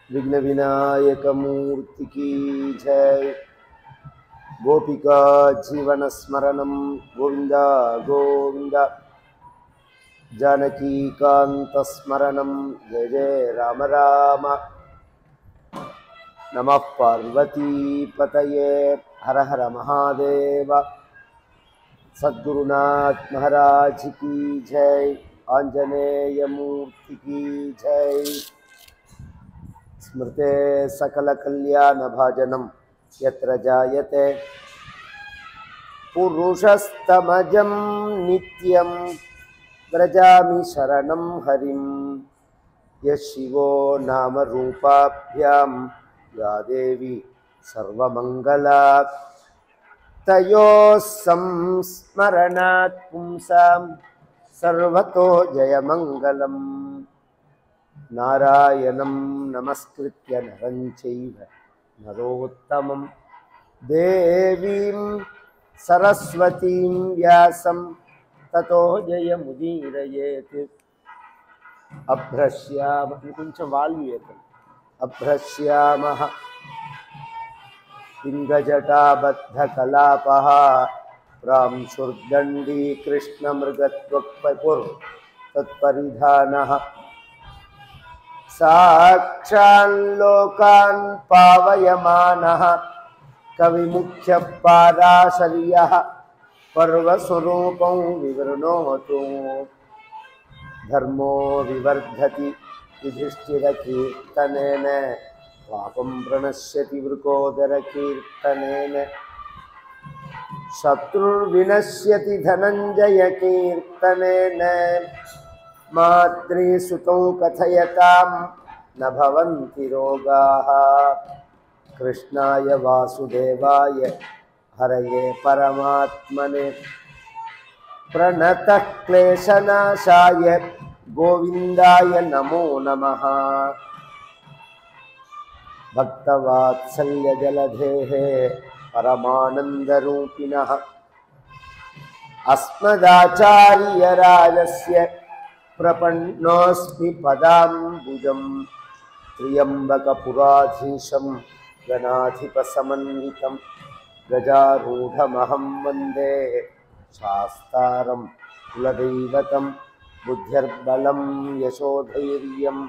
विघ्न विनायक मूर्ति की जय। गोपिका जीवन स्मरणं गोविंद गोविंद। जानकी कांत स्मरणं जय जय राम राम। नमः पार्वती पतये हर हर महादेव। सद्गुरुनाथ महाराज की जय। आंजनेय मूर्ति की जय। स्मृते सकल कल्याण भाजनम यत्र जायते पुरुषस्तमजं नित्यं व्रजामि शरणं हरिं। यः शिवो नाम रूपाभ्यां या देवी सर्वमंगला तयोः संस्मरणात् पुंसां सर्वतो जयमंगलम्। नारायणं नमस्कृत्य नरं चैव नरोत्तमं देवीं सरस्वतीं व्यासं ततो जयमुदीरयेत्। अभ्रश्यामः पिङ्गजटाबद्धकलापः प्रांशुर्दण्डी कृष्णमृगत्वक्पपुर् तत्परिधानः साक्षाल्लोकान् पावयमानः कविमुख्यः पाराशर्यः पर्वस्वरूपं विवृणोतु। धर्मो विवर्धति युधिष्ठिरकीर्तनेन पापं प्रणश्यति वृकोदरकीर्तनेन। शत्रुर्विनश्यति धनञ्जयकीर्तनेन। मातृसुतौ कथयतां न भवन्ति रोगाः। कृष्णाय वासुदेवाय हरये परमात्मने प्रणतः क्लेशनाशाय गोविन्दाय नमो नमः। भक्तवात्सल्यजलधेः परमानन्दरूपिणः अस्मदाचार्यराजस्य प्रपन्नोऽस्मि पदाम्बुजं। त्र्यम्बकपुराधीशं गणाधिपसमन्वितं गजारूढमहं वन्दे शास्तारं कुलदैवतं। बुद्धिर्बलं यशोधैर्यं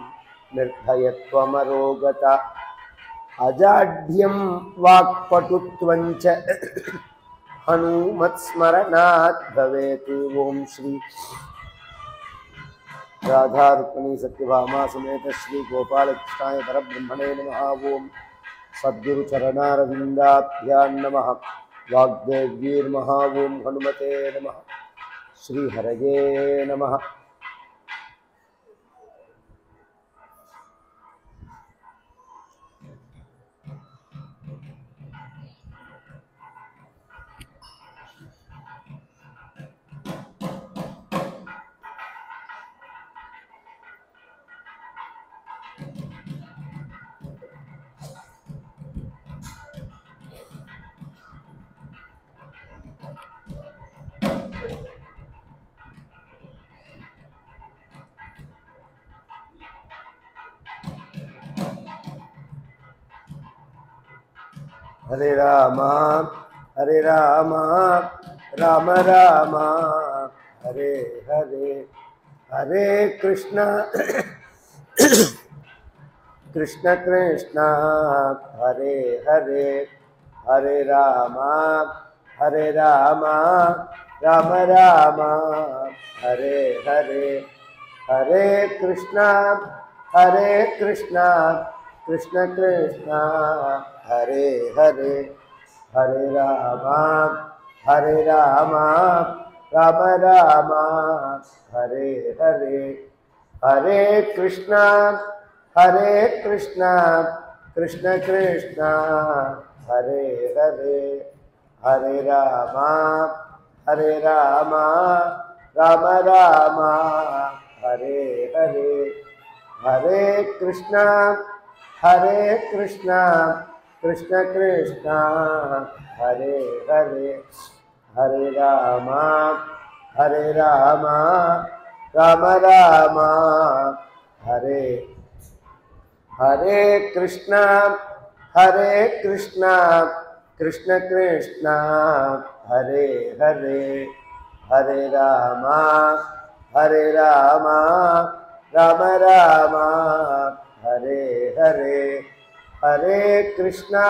निर्भयत्वमरोगता अजाड्यं वाक्पटुत्वं च हनुमत्स्मरणात् भवेत्। ओम श्री राधारुक्मिणी सत्यभामा समेत श्री गोपालकृष्णाय परब्रह्मणे नमः। ओम सद्गुरु चरणारविन्दाभ्यां नमः। वाग्देव्यैर्नमः। ओम हनुमते नमः। श्री हरये नमः। हरे राम राम राम हरे हरे। हरे कृष्णा कृष्ण कृष्ण हरे हरे। हरे राम राम राम हरे हरे। हरे कृष्णा कृष्ण कृष्ण हरे हरे। हरे राम राम राम हरे हरे। हरे कृष्णा कृष्ण कृष्ण हरे हरे। हरे राम राम राम हरे हरे। हरे कृष्णा कृष्ण कृष्ण हरे हरे। हरे राम राम राम हरे हरे कृष्णा कृष्ण कृष्णा हरे हरे हरे राम राम राम हरे हरे हरे कृष्णा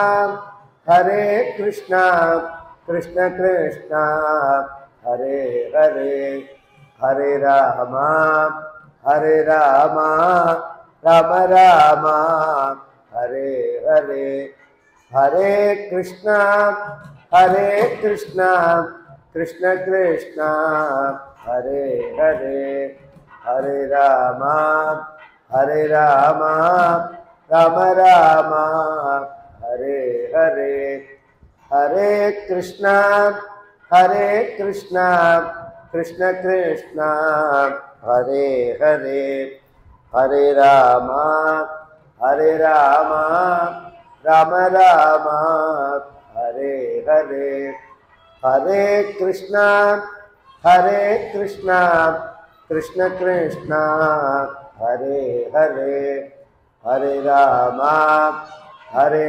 कृष्ण कृष्णा हरे हरे हरे राम राम राम हरे हरे हरे कृष्णा कृष्ण कृष्णा हरे हरे हरे राम राम राम हरे हरे हरे कृष्णा कृष्ण कृष्णा हरे हरे हरे राम राम राम हरे हरे हरे कृष्णा कृष्ण कृष्णा हरे हरे हरे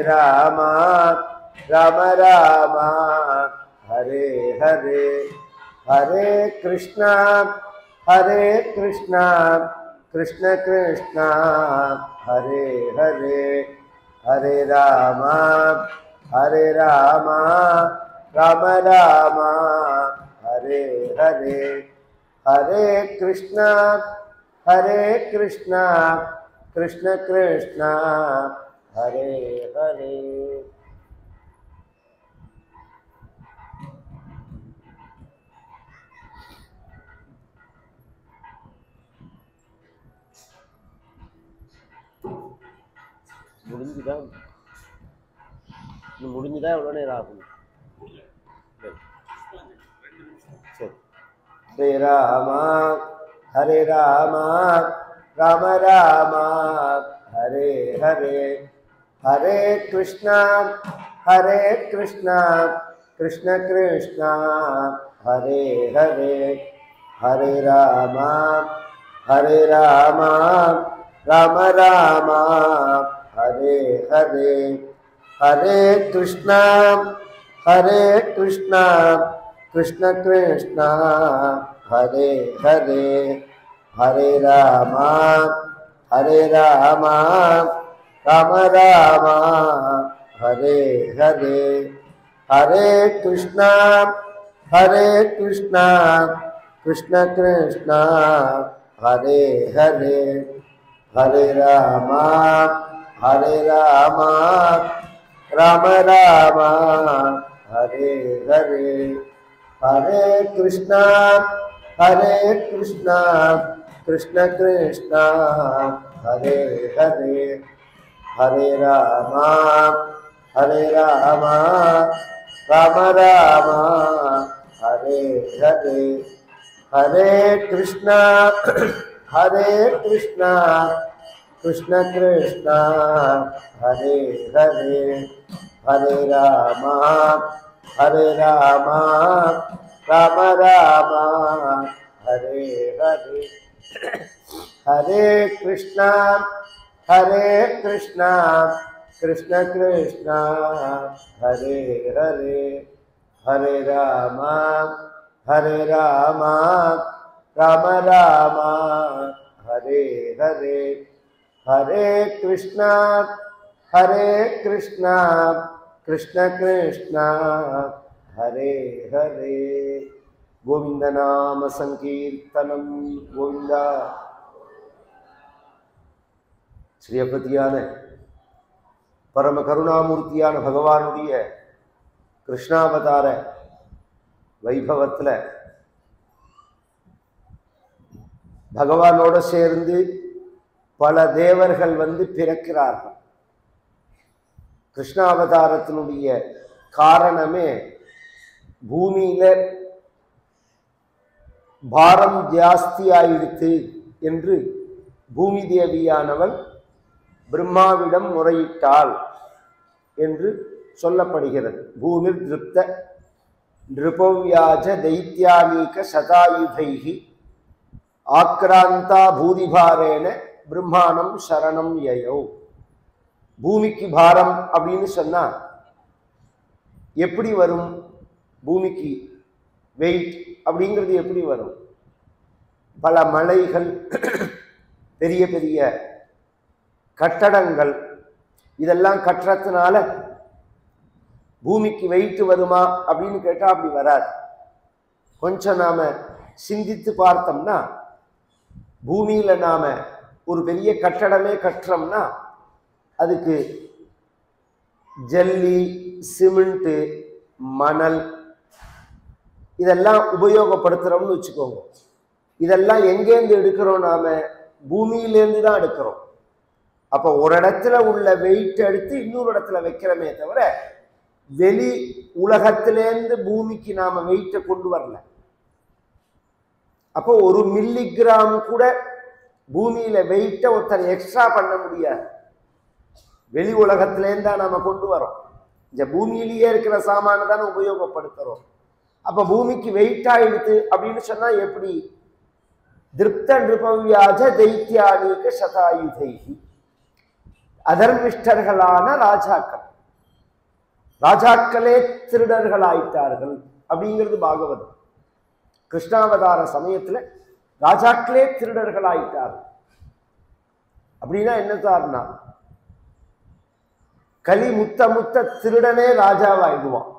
राम राम राम हरे हरे हरे कृष्णा कृष्ण कृष्णा हरे हरे हरे राम राम राम हरे हरे हरे कृष्णा कृष्ण कृष्णा हरे हरे முடிஞ்சுதா எவ்வளோ நேரம் ஆகும்? சரி. ஹரே ராம ராம ராம ஹரே ஹரே ஹரே கிருஷ்ணா கிருஷ்ண கிருஷ்ணா ஹரே ஹரே ஹரே ராம ராம ராம ஹரே ஹரே हरे कृष्णा कृष्ण कृष्णा हरे हरे हरे राम राम राम हरे हरे हरे कृष्णा कृष्ण कृष्णा हरे हरे हरे राम राम राम हरे हरे हरे कृष्णा कृष्ण कृष्णा हरे हरे हरे राम राम राम हरे हरे हरे कृष्णा कृष्ण कृष्णा हरे हरे हरे राम राम राम हरे हरे हरे कृष्णा कृष्ण कृष्णा हरे हरे हरे राम राम राम हरे हरे हरे कृष्णा कृष्ण कृष्णा हरे हरे गोविंद नाम संकीर्तनम गोविंदा ஸ்ரீயபதியான பரம கருணாமூர்த்தியான பகவானுடைய கிருஷ்ணாவதார வைபவத்தில் பகவானோட சேர்ந்து பல தேவர்கள் வந்து பிறக்கிறார்கள். கிருஷ்ணாவதாரத்தினுடைய காரணமே பூமியில பாரம் ஜாஸ்தி ஆயிடுத்து என்று பூமி தேவியானவள் பிரம்மாவிடம் முறையிட்டாள் என்று சொல்லப்படுகிறது. பூமி திருப்த நிருபவ்யாஜ தைத்யானீக சதாயுதைஹி ஆக்ராந்தா பூதிபாரேன பிரம்மாணம் சரணம் யயோ பூமிக்கு பாரம் அப்படின்னு சொன்னா எப்படி வரும்? பூமிக்கு வெயிட் அப்படிங்கிறது எப்படி வரும்? பல மலைகள், பெரிய பெரிய கட்டடங்கள், இதெல்லாம் கட்டுறதுனால பூமிக்கு வெயிட் வருமா அப்படின்னு கேட்டா அப்படி வராது. கொஞ்சம் நாம சிந்தித்து பார்த்தோம்னா, பூமியில நாம ஒரு பெரிய கட்டடமே கட்டுறோம்னா அதுக்கு ஜல்லி, சிமெண்ட், மணல் இதெல்லாம் உபயோகப்படுத்துறோம்னு வச்சுக்கோங்க. இதெல்லாம் எங்கேருந்து எடுக்கிறோம்? நாம பூமியிலேருந்து தான் எடுக்கிறோம். அப்போ ஒரு இடத்துல உள்ள வெயிட் எடுத்து இன்னொரு இடத்துல வைக்கிறோமே தவிர வெளி உலகத்திலேருந்து பூமிக்கு நாம வெயிட்டை கொண்டு வரல. அப்போ ஒரு மில்லிகிராம் கூட பூமியில வெயிட்டை ஒருத்தர் எக்ஸ்ட்ரா பண்ண முடியாது. வெளி உலகத்திலேருந்து தான் நாம கொண்டு வரோம். இந்த பூமியிலேயே இருக்கிற சாமான தானே உபயோகப்படுத்துறோம். அப்ப பூமிக்கு வெயிட் ஆயிடுது அப்படின்னு சொன்னா எப்படி? திருப்த நிருபவ்யாஜ தைத்தியானீக சதாயுதைகி, அதர்மிஷ்டர்களான ராஜாக்கள், ராஜாக்களே திருடர்கள் ஆயிட்டார்கள் அப்படிங்கிறது பாகவதம். கிருஷ்ணாவதார சமயத்துல ராஜாக்களே திருடர்கள் ஆயிட்டார்கள். அப்படின்னா என்ன சார்னா, கலி முத்த முத்த திருடனே ராஜாவாயிடுவான்.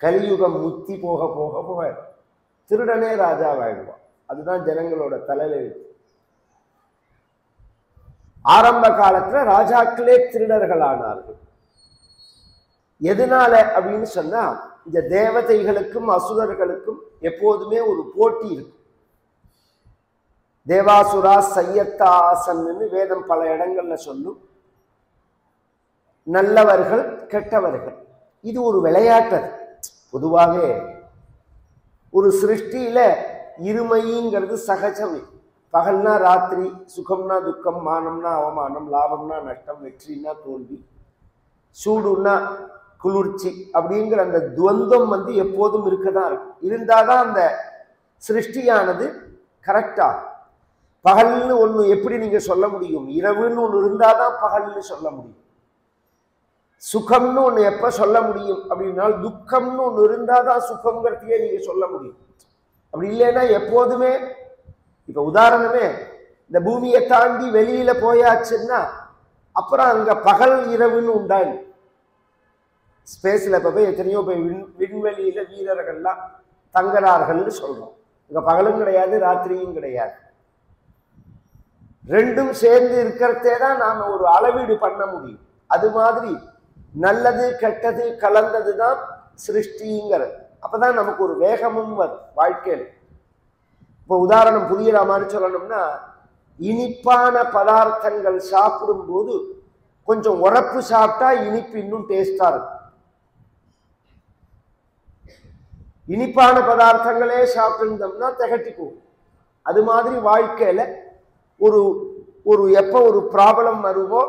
கலியுகம் முத்தி போக போக போக திருடனே ராஜாவாயிடுவான். அதுதான் ஜனங்களோட தலையெழுத்து. ஆரம்ப காலத்துல ராஜாக்களே திருடர்கள் ஆனார்கள். எதனால அப்படின்னு சொன்னா, இந்த தேவதைகளுக்கும் அசுரர்களுக்கும் எப்போதுமே ஒரு போட்டி இருக்கு. தேவாசுரா சையத்தா ஆசன்னு வேதம் பல இடங்கள்ல சொல்லும். நல்லவர்கள் கெட்டவர்கள், இது ஒரு விளையாட்டு. பொதுவாகவே ஒரு சிருஷ்டியில இருமைங்கிறது சகஜமே. பகல்னா ராத்திரி, சுகம்னா துக்கம், மானம்னா அவமானம், லாபம்னா நஷ்டம், வெற்றினா தோல்வி, சூடுன்னா குளிர்ச்சி அப்படிங்கிற அந்த துவந்தம் எப்போதும் இருக்கதான் இருக்கு. இருந்தாதான் அந்த சிருஷ்டியானது கரெக்டா. பகல்னு ஒண்ணு எப்படி நீங்க சொல்ல முடியும்? இரவுன்னு ஒண்ணு இருந்தாதான் பகல்னு சொல்ல முடியும். சுகம்னு ஒண்ணு எப்ப சொல்ல முடியும் அப்படின்னா, துக்கம்னு ஒண்ணு இருந்தாதான் சுகம்ங்கிறதையே நீங்க சொல்ல முடியும். அப்படி இல்லைன்னா எப்போதுமே, இப்ப உதாரணமே, இந்த பூமியை தாண்டி வெளியில போயாச்சுன்னா அப்புறம் அங்க பகல் இரவுன்னு உண்டாய். ஸ்பேஸ்ல இப்ப போய் எத்தனையோ போய் விண்வெளியில வீரர்கள்லாம் தங்குறார்கள்னு சொல்றோம். இங்க பகலும் கிடையாது, ராத்திரியும் கிடையாது. ரெண்டும் சேர்ந்து இருக்கிறதே தான் நாம ஒரு அளவீடு பண்ண முடியும். அது மாதிரி நல்லது கெட்டது கலந்தது தான் சிருஷ்டிங்கிறது. அப்பதான் நமக்கு ஒரு வேகமும் வரும் வாழ்க்கையில். இப்போ உதாரணம் புரியுற மாதிரி சொல்லணும்னா, இனிப்பான பதார்த்தங்கள் சாப்பிடும் போது கொஞ்சம் உரப்பு சாப்பிட்டா இனிப்பு இன்னும் டேஸ்டா இருக்கும். இனிப்பான பதார்த்தங்களே சாப்பிட்டுருந்தோம்னா திகட்டி போகும். அது மாதிரி வாழ்க்கையில ஒரு ஒரு எப்போ ஒரு ப்ராப்ளம் வருமோ,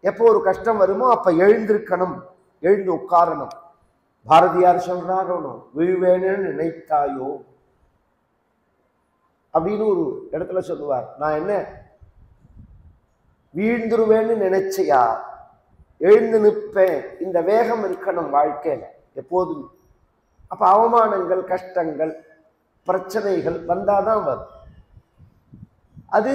எப்போ ஒரு கஷ்டம் வருமோ அப்ப எழுந்திருக்கணும், எழுந்து உட்காரணும். பாரதியார் சொல்றாரோ, விழுவேன்னு நினைத்தாயோ அப்படின்னு ஒரு இடத்துல சொல்லுவார். நான் என்ன வீழ்ந்துருவேன்னு நினைச்சியா? எழுந்து நிற்பேன். இந்த வேகம் இருக்கணும் வாழ்க்கையில எப்போதும். அப்ப அவமானங்கள், கஷ்டங்கள், பிரச்சனைகள் வந்தாதான் வரும். அது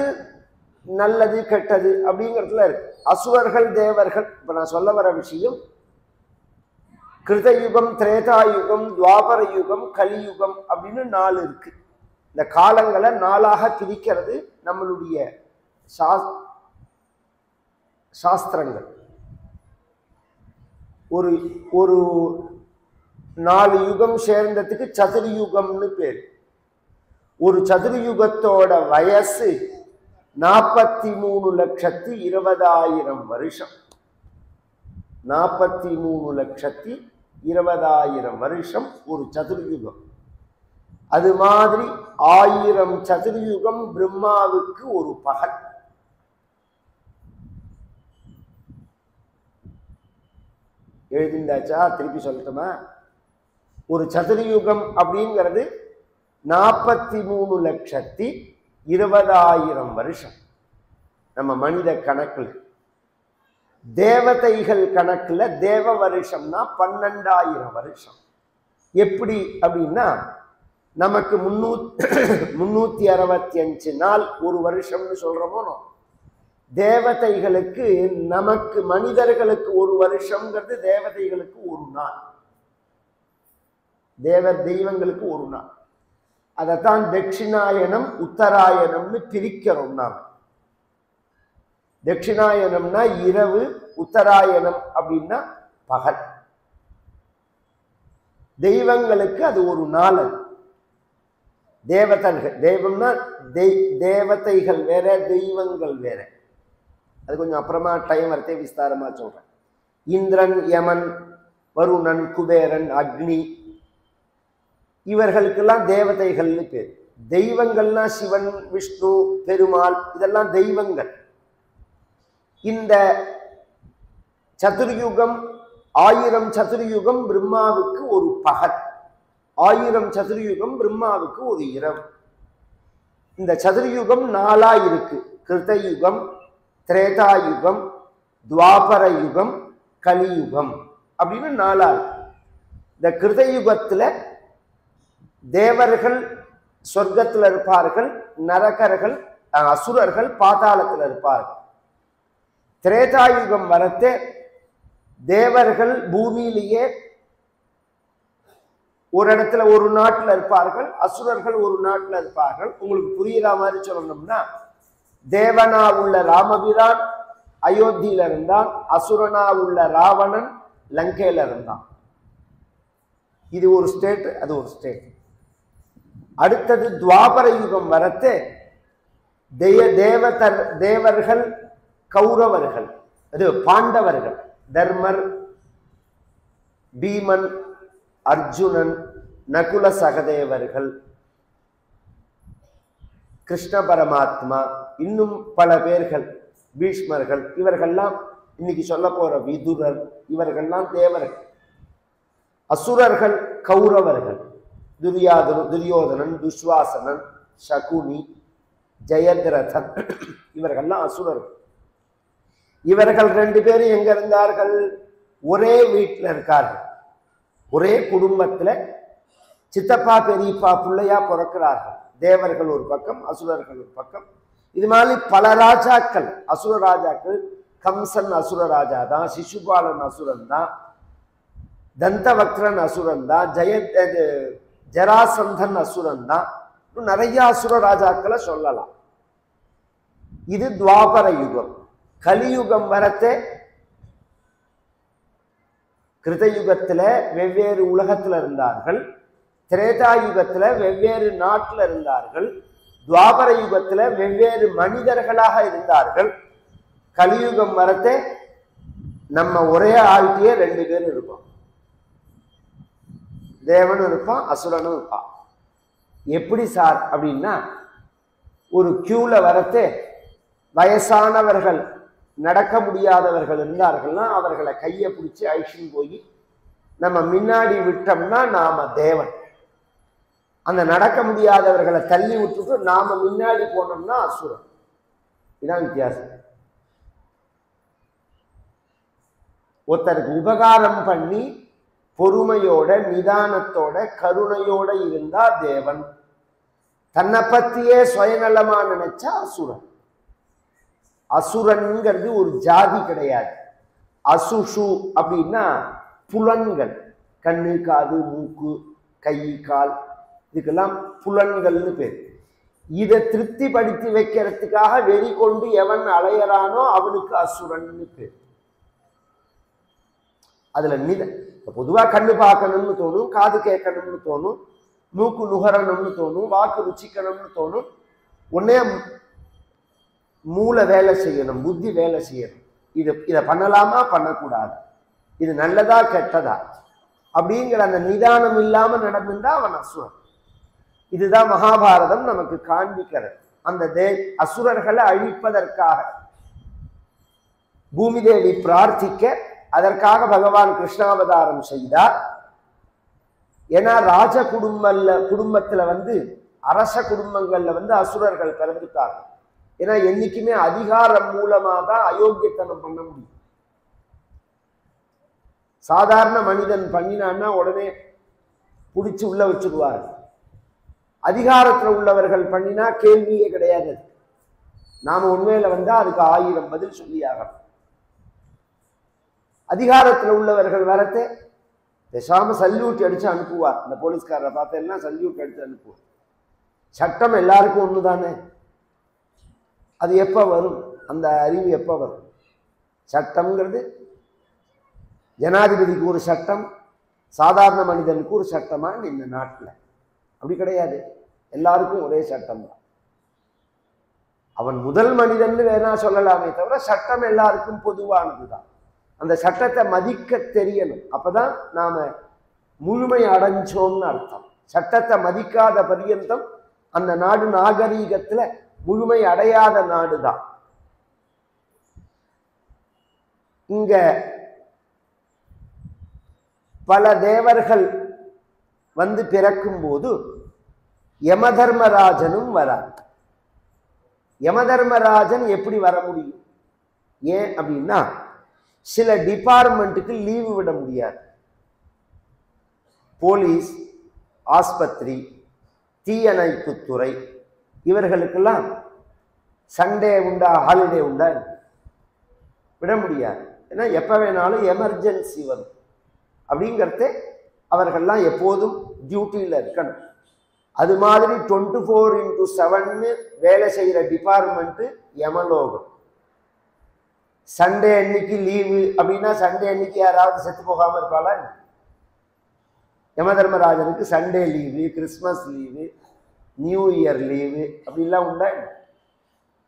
நல்லது கெட்டது அப்படிங்கிறதுல இருக்கு. அசுரர்கள் தேவர்கள், இப்ப நான் சொல்ல வர விஷயம், கிருதயுகம், திரேதாயுகம், துவாபர யுகம், கலியுகம் அப்படின்னு 4 இருக்கு. இந்த காலங்களை 4ஆக பிரிக்கிறது நம்மளுடைய சாஸ்திரங்கள். ஒரு ஒரு 4 யுகம் சேர்ந்ததுக்கு சதுர்யுகம்னு பேர். ஒரு சதுர்யுகத்தோட வயசு 43,20,000 வருஷம். 43,20,000 வருஷம் ஒரு சதுர்யுகம். அது மாதிரி 1000 சதுர்யுகம் பிரம்மாவுக்கு ஒரு பகல். எழுதிந்தாச்சா? திருப்பி சொல்லட்டுமா? ஒரு சதுர்யுகம் அப்படிங்கிறது 43,20,000 வருஷம் நம்ம மனித கணக்கில். தேவதைகள் கணக்குல தேவ வருஷம்னா 12,000 வருஷம். எப்படி அப்படின்னா நமக்கு 365 நாள் ஒரு வருஷம்னு சொல்றோமோ, தேவதைகளுக்கு நமக்கு மனிதர்களுக்கு ஒரு வருஷம்ங்கிறது தேவதைகளுக்கு ஒரு நாள், தெய்வங்களுக்கு ஒரு நாள். அதைத்தான் தட்சிணாயனம் உத்தராயணம்னு பிரிக்கிறோம் நாம். தட்சிணாயனம்னா இரவு, உத்தராயணம் அப்படின்னா பகல். தெய்வங்களுக்கு அது ஒரு நாள். தேவதைகள், தெய்வம்னா தேவதைகள் வேற, தெய்வங்கள் வேற. அது கொஞ்சம் அப்புறமா டைம் வரத்தே விஸ்தாரமா சொல்றேன். இந்திரன், யமன், வருணன், குபேரன், அக்னி, இவர்களுக்கெல்லாம் தேவதைகள்னு பேர். தெய்வங்கள்னா சிவன், விஷ்ணு, பெருமாள், இதெல்லாம் தெய்வங்கள். இந்த சதுர்யுகம் 1000 சதுர்யுகம் பிரம்மாவுக்கு ஒரு பகல், 1000 சதுர்யுகம் பிரம்மாவுக்கு ஒரு இரவு. இந்த சதுர்யுகம் 4ஆ இருக்கு. கிருதயுகம், திரேதாயுகம், துவாபர யுகம், கலியுகம் அப்படின்னு 4ஆ இருக்கு. இந்த கிருதயுகத்துல தேவர்கள் சொர்க்கத்தில் இருப்பார்கள், நரகர்கள் அசுரர்கள் பாதாளத்தில் இருப்பார்கள். திரேதாயுகம் வரத்தே தேவர்கள் பூமியிலேயே ஒரு இடத்துல ஒரு நாட்டில் இருப்பார்கள், அசுரர்கள் ஒரு நாட்டில் இருப்பார்கள். உங்களுக்கு புரியுற மாதிரி சொல்லணும்னா, தேவனா உள்ள ராமபிரான் அயோத்தியில இருந்தான், அசுரனா உள்ள ராவணன் லங்கையில இருந்தான். இது ஒரு ஸ்டேட், அது ஒரு ஸ்டேட். அடுத்தது துவாபர யுகம் வரத்து தேவர்கள் கௌரவர்கள், அது பாண்டவர்கள், தர்மர், பீமன், அர்ஜுனன், நகுல சகதேவர்கள், கிருஷ்ண பரமாத்மா, இன்னும் பல பேர்கள், பீஷ்மர்கள், இவர்கள்லாம் இன்னைக்கு சொல்ல போற விதுரர், இவர்கள்லாம் தேவர்கள். அசுரர்கள் கௌரவர்கள், துரியோதனன், துஷ்வாசனன், சகுனி, ஜெயத்ரதன், இவர்கள்லாம் அசுரர்கள். இவர்கள் 2 பேரும் எங்க இருந்தார்கள்? ஒரே வீட்டில் இருக்கார்கள், ஒரே குடும்பத்துல சித்தப்பா பெரியப்பா பிள்ளையா பிறக்கிறார்கள். தேவர்கள் ஒரு பக்கம், அசுரர்கள் ஒரு பக்கம். இது மாதிரி பல ராஜாக்கள், அசுர ராஜாக்கள். கம்சன் அசுர ராஜா தான், சிசுபாலன் அசுரன் தான், தந்தவக்ரன் அசுரன் தான், ஜராசந்தன் அசுரன் தான். நிறைய அசுர ராஜாக்களை சொல்லலாம். இது துவாபர யுகம். கலியுகம் வரத்தே கிருதயுகத்துல வெவ்வேறு உலகத்துல இருந்தார்கள், திரேதாயுகத்துல வெவ்வேறு நாட்டில் இருந்தார்கள், துவாபர யுகத்துல வெவ்வேறு மனிதர்களாக இருந்தார்கள். கலியுகம் வரத்தே நம்ம ஒரே ஆள்கிட்டயே 2 பேர் இருப்போம். தேவனும் இருப்பான், அசுரனும் இருப்பான். எப்படி சார் அப்படின்னா, ஒரு கியூல வரத்து வயசானவர்கள், நடக்க முடியாதவர்கள் இருந்தார்கள்னா அவர்களை கையை பிடிச்சி அழிச்சுன்னு போய் நம்ம முன்னாடி விட்டோம்னா நாம தேவன். அந்த நடக்க முடியாதவர்களை தள்ளி விட்டுட்டு நாம முன்னாடி போனோம்னா அசுரன். இதான் வித்தியாசம். ஒருத்தருக்கு உபகாரம் பண்ணி பொறுமையோட, நிதானத்தோட, கருணையோட இருந்தா தேவன். தன்னை பத்தியே சுயநலமா நினைச்சா அசுரன். அசுரன்ங்கிறது ஒரு ஜாதி கிடையாது. அசுஷு அப்படின்னா புலன்கள், கண்ணு, காது, மூக்கு, கை, கால், இதுக்கெல்லாம் புலன்கள்னு பேர். இதை திருப்திப்படுத்தி வைக்கிறதுக்காக வெறி கொண்டு எவன் அலையறானோ அவனுக்கு அசுரன்னு பேர். அதுல பொதுவா கண்ணு பார்க்கணும்னு தோணும், காது கேட்கணும்னு தோணும், மூக்கு நுகரணும்னு தோணும், வாக்கு ருச்சிக்கணும்னு தோணும். உடனே மூளை வேலை செய்யணும், புத்தி வேலை செய்யணும். இதை பண்ணலாமா, பண்ணக்கூடாது, இது நல்லதா கெட்டதா அப்படிங்கிற அந்த நிதானம் இல்லாம நடந்துட்டா அவன் அசுரன். இதுதான் மகாபாரதம் நமக்கு காண்பிக்கிறது. அந்த அசுரர்களை அழிப்பதற்காக பூமி தேவி பிரார்த்திக்க, அதற்காக பகவான் கிருஷ்ணாவதாரம் செய்தார். ஏன்னா ராஜ குடும்பத்துல அரச குடும்பங்கள்ல அசுரர்கள் பிறந்துட்டார்கள். ஏன்னா என்னைக்குமே அதிகாரம் மூலமா தான் அயோக்கியத்தனம் பண்ண முடியும். சாதாரண மனிதன் பண்ணினான்னா உடனே பிடிச்சி உள்ள வச்சுடுவார். அதிகாரத்தில் உள்ளவர்கள் பண்ணினா கேள்வியே கிடையாது. நாம உண்மையில வந்தா அதுக்கு 1000 பதில் சொல்லி ஆகணும். அதிகாரத்தில் உள்ளவர்கள் வரத்தை பேசாம சல்யூட் அடிச்சு அனுப்புவார். இந்த போலீஸ்காரரை பார்த்தேன்னா சல்யூட் அடிச்சு அனுப்புவார். சட்டம் எல்லாருக்கும் ஒண்ணுதானே. அது எப்ப வரும்? அந்த அறிவு எப்ப வரும்? சட்டம்ங்கிறது ஜனாதிபதிக்கு ஒரு சட்டம், சாதாரண மனிதனுக்கு ஒரு சட்டமா இந்த நாட்டில்? அப்படி கிடையாது. எல்லாருக்கும் ஒரே சட்டம் தான். அவன் முதல் மனிதன் வேணா சொல்லலாமே தவிர சட்டம் எல்லாருக்கும் பொதுவானதுதான். அந்த சட்டத்தை மதிக்க தெரியணும். அப்பதான் நாம முழுமை அடைஞ்சோம்னு அர்த்தம். சட்டத்தை மதிக்காத பரியந்தம் அந்த நாடு நாகரீகத்துல முழுமை அடையாத நாடுதான். இங்க பல தேவர்கள் வந்து பிறக்கும் போது யமதர்மராஜனும் வரார். யமதர்மராஜன் எப்படி வர முடியும்? ஏன் அப்படின்னா, சில டிபார்ட்மெண்ட்டுக்கு லீவு விட முடியாது. போலீஸ், ஆஸ்பத்திரி, தீயணைப்புத்துறை, இவர்களுக்கெல்லாம் சண்டே உண்டா, ஹாலிடே உண்டா? விட முடியாது. ஏன்னா எப்ப வேணாலும் எமர்ஜென்சி வரும். அப்படிங்கிறத அவர்கள்லாம் எப்போதும் டியூட்டியில் இருக்கணும். அது மாதிரி 24x7 வேலை செய்கிற டிபார்ட்மெண்ட்டு யமலோகம். சண்டே அன்னைக்கு லீவு அப்படின்னா சண்டே அன்னைக்கு யாராவது செத்து போகாமல் இருப்பாளா? யமதர்மராஜனுக்கு Sunday leave, Christmas leave, new year leave அப்படிலாம் உண்டா?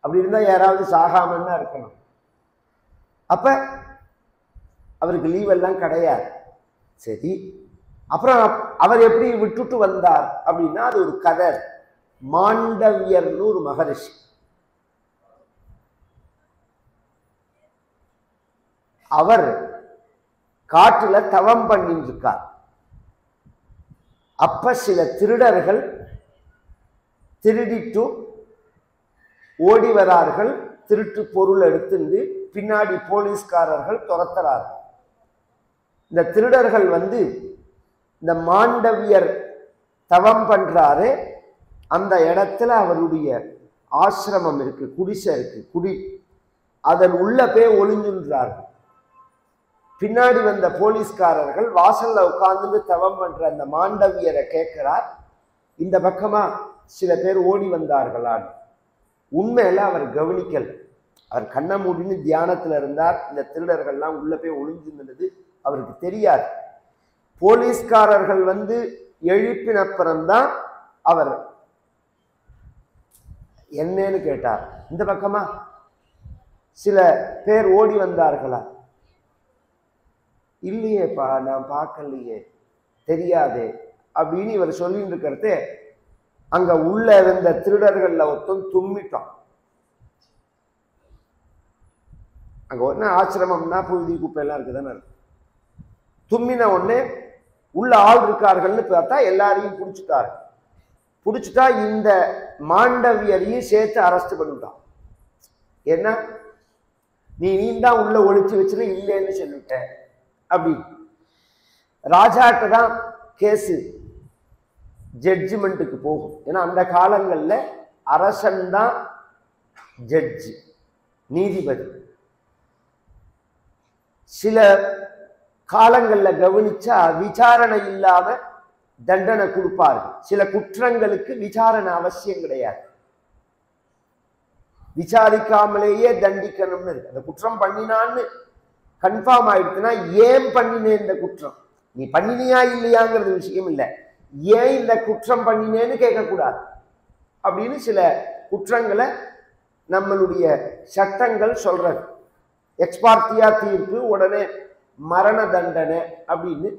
அப்படி இருந்தால் யாராவது சாகாமன்னா இருக்கணும். அப்ப அவருக்கு லீவ் எல்லாம் கிடையாது. சரி, அப்புறம் அவர் எப்படி விட்டுட்டு வந்தார் அப்படின்னா அது ஒரு கதை. மாண்டவியர்னு ஒரு மகரிஷி, அவர் காட்டுல தவம் பண்ணிட்டு இருக்கார். அப்ப சில திருடர்கள் திருடிட்டு ஓடி வரார்கள். திருட்டு பொருள் எடுத்துட்டு பின்னாடி போலீஸ்காரர்கள் துரத்துறார்கள். இந்த திருடர்கள் வந்து இந்த மாண்டவியர் தவம் பண்றாரு. அந்த இடத்துல அவருடைய ஆசிரமம் இருக்கு, குடிசை இருக்கு, குடி அதன் உள்ள போய் ஒளிஞ்சுன்றார்கள். பின்னாடி வந்த போலீஸ்காரர்கள் வாசல்ல உட்கார்ந்து தவம் பண்ற அந்த மாண்டவியரை கேட்கிறார், இந்த பக்கமா சில பேர் ஓடி வந்தார்களான்னு. உண்மையில அவர் கவனிக்கல. அவர் கண்ணை மூடின்னு தியானத்துல இருந்தார். இந்த திருடர்கள்லாம் உள்ள போய் ஒளிஞ்சிருந்தது அவருக்கு தெரியாது. போலீஸ்காரர்கள் வந்து எழுப்பினப்புறம்தான் அவர் என்னன்னு கேட்டார். இந்த பக்கமா சில பேர் ஓடி வந்தார்களா? இல்லையேப்பா, நான் பார்க்கலையே, தெரியாதே அப்படின்னு இவர் சொல்லிட்டு இருக்கிறது. அங்க உள்ள இருந்த திருடர்கள்ல ஒருத்தன் தும்மிட்டான். அங்க ஒன்னு ஆசிரமம்னா புழுதி குப்பை எல்லாம் இருக்குதானே. தும்மின உடனே உள்ள ஆள் இருக்கார்கள்னு பார்த்தா எல்லாரையும் பிடிச்சிட்டாரு. பிடிச்சிட்டா இந்த மாண்டவியரையும் சேர்த்து அரெஸ்ட் பண்ணிட்டான். ஏன்னா நீ தான் உள்ள ஒழிச்சு வச்சுன்னு இல்லைன்னு சொல்லிட்ட அப்படி. ராஜாட்ட தான் கேஸு ஜட்ஜ்மெண்ட்டுக்கு போகும். ஏன்னா அந்த காலங்கள்ல அரசன் தான் ஜட்ஜி, நீதிபதி. சில காலங்கள்ல கவனிச்சா விசாரணை இல்லாம தண்டனை கொடுப்பார்கள். சில குற்றங்களுக்கு விசாரணை அவசியம் கிடையாது, விசாரிக்காமலேயே தண்டிக்கணும்னு இருக்கு. அந்த குற்றம் பண்ணினான்னு கன்ஃபார்ம் ஆயிடுச்சுன்னா ஏன் பண்ணினேன் இந்த குற்றம், நீ பண்ணினியா இல்லையாங்கிறது விஷயம் இல்லை, ஏன் இந்த குற்றம் பண்ணினேன்னு கேட்கக்கூடாது. அப்படின்னு சில குற்றங்களை நம்மளுடைய சட்டங்கள் சொல்றது. எக்ஸ்பார்ட்டியா தீர்ப்பு, உடனே மரண தண்டனை அப்படின்னு.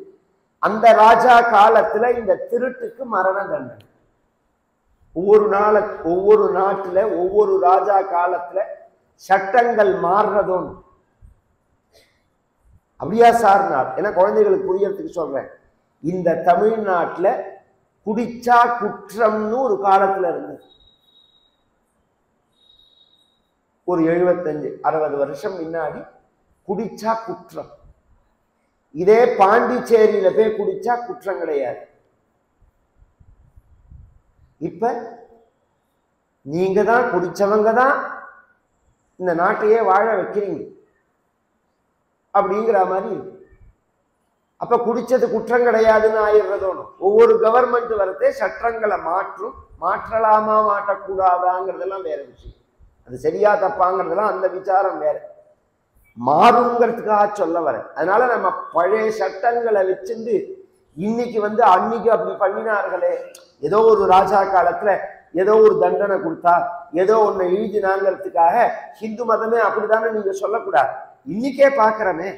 அந்த ராஜா காலத்துல இந்த திருட்டுக்கு மரண தண்டனை. ஒவ்வொரு நாட்டுல ஒவ்வொரு ராஜா காலத்துல சட்டங்கள் மாறுறதோன்னு. அப்படியா சார்னார்? ஏன்னா குழந்தைகளுக்கு புரியறதுக்கு சொல்றேன். இந்த தமிழ்நாட்டுல குடிச்சா குற்றம்னு ஒரு காலத்துல இருந்தது. ஒரு 75-60 வருஷம் முன்னாடி குடிச்சா குற்றம். இதே பாண்டிச்சேரியில போய் குடிச்சா குற்றம் கிடையாது. இப்ப நீங்க தான் குடிச்சவங்க தான் இந்த நாட்டையே வாழ வைக்கிறீங்க அப்படிங்கிற மாதிரி இருக்கு. அப்ப குடிச்சது குற்றம் கிடையாதுன்னு ஆயிடுறதோனும். ஒவ்வொரு கவர்மெண்ட் வரதே சட்டங்களை மாற்றலாமா மாற்றக்கூடாதாங்கிறதெல்லாம் வேற விஷயம். அது சரியா தப்பாங்கிறதெல்லாம் அந்த விசாரம் வேற. மாறுங்கிறதுக்காக சொல்ல வர. அதனால நம்ம பழைய சட்டங்களை வச்சிருந்து இன்னைக்கு அன்னைக்கு அப்படி பண்ணினார்களே, ஏதோ ஒரு ராஜா காலத்துல ஏதோ ஒரு தண்டனை கொடுத்தா ஏதோ ஒண்ணு எழுதினாங்கிறதுக்காக ஹிந்து மதமே அப்படித்தானே நீங்க சொல்லக்கூடாது. இன்னைக்கே பாக்குறமே,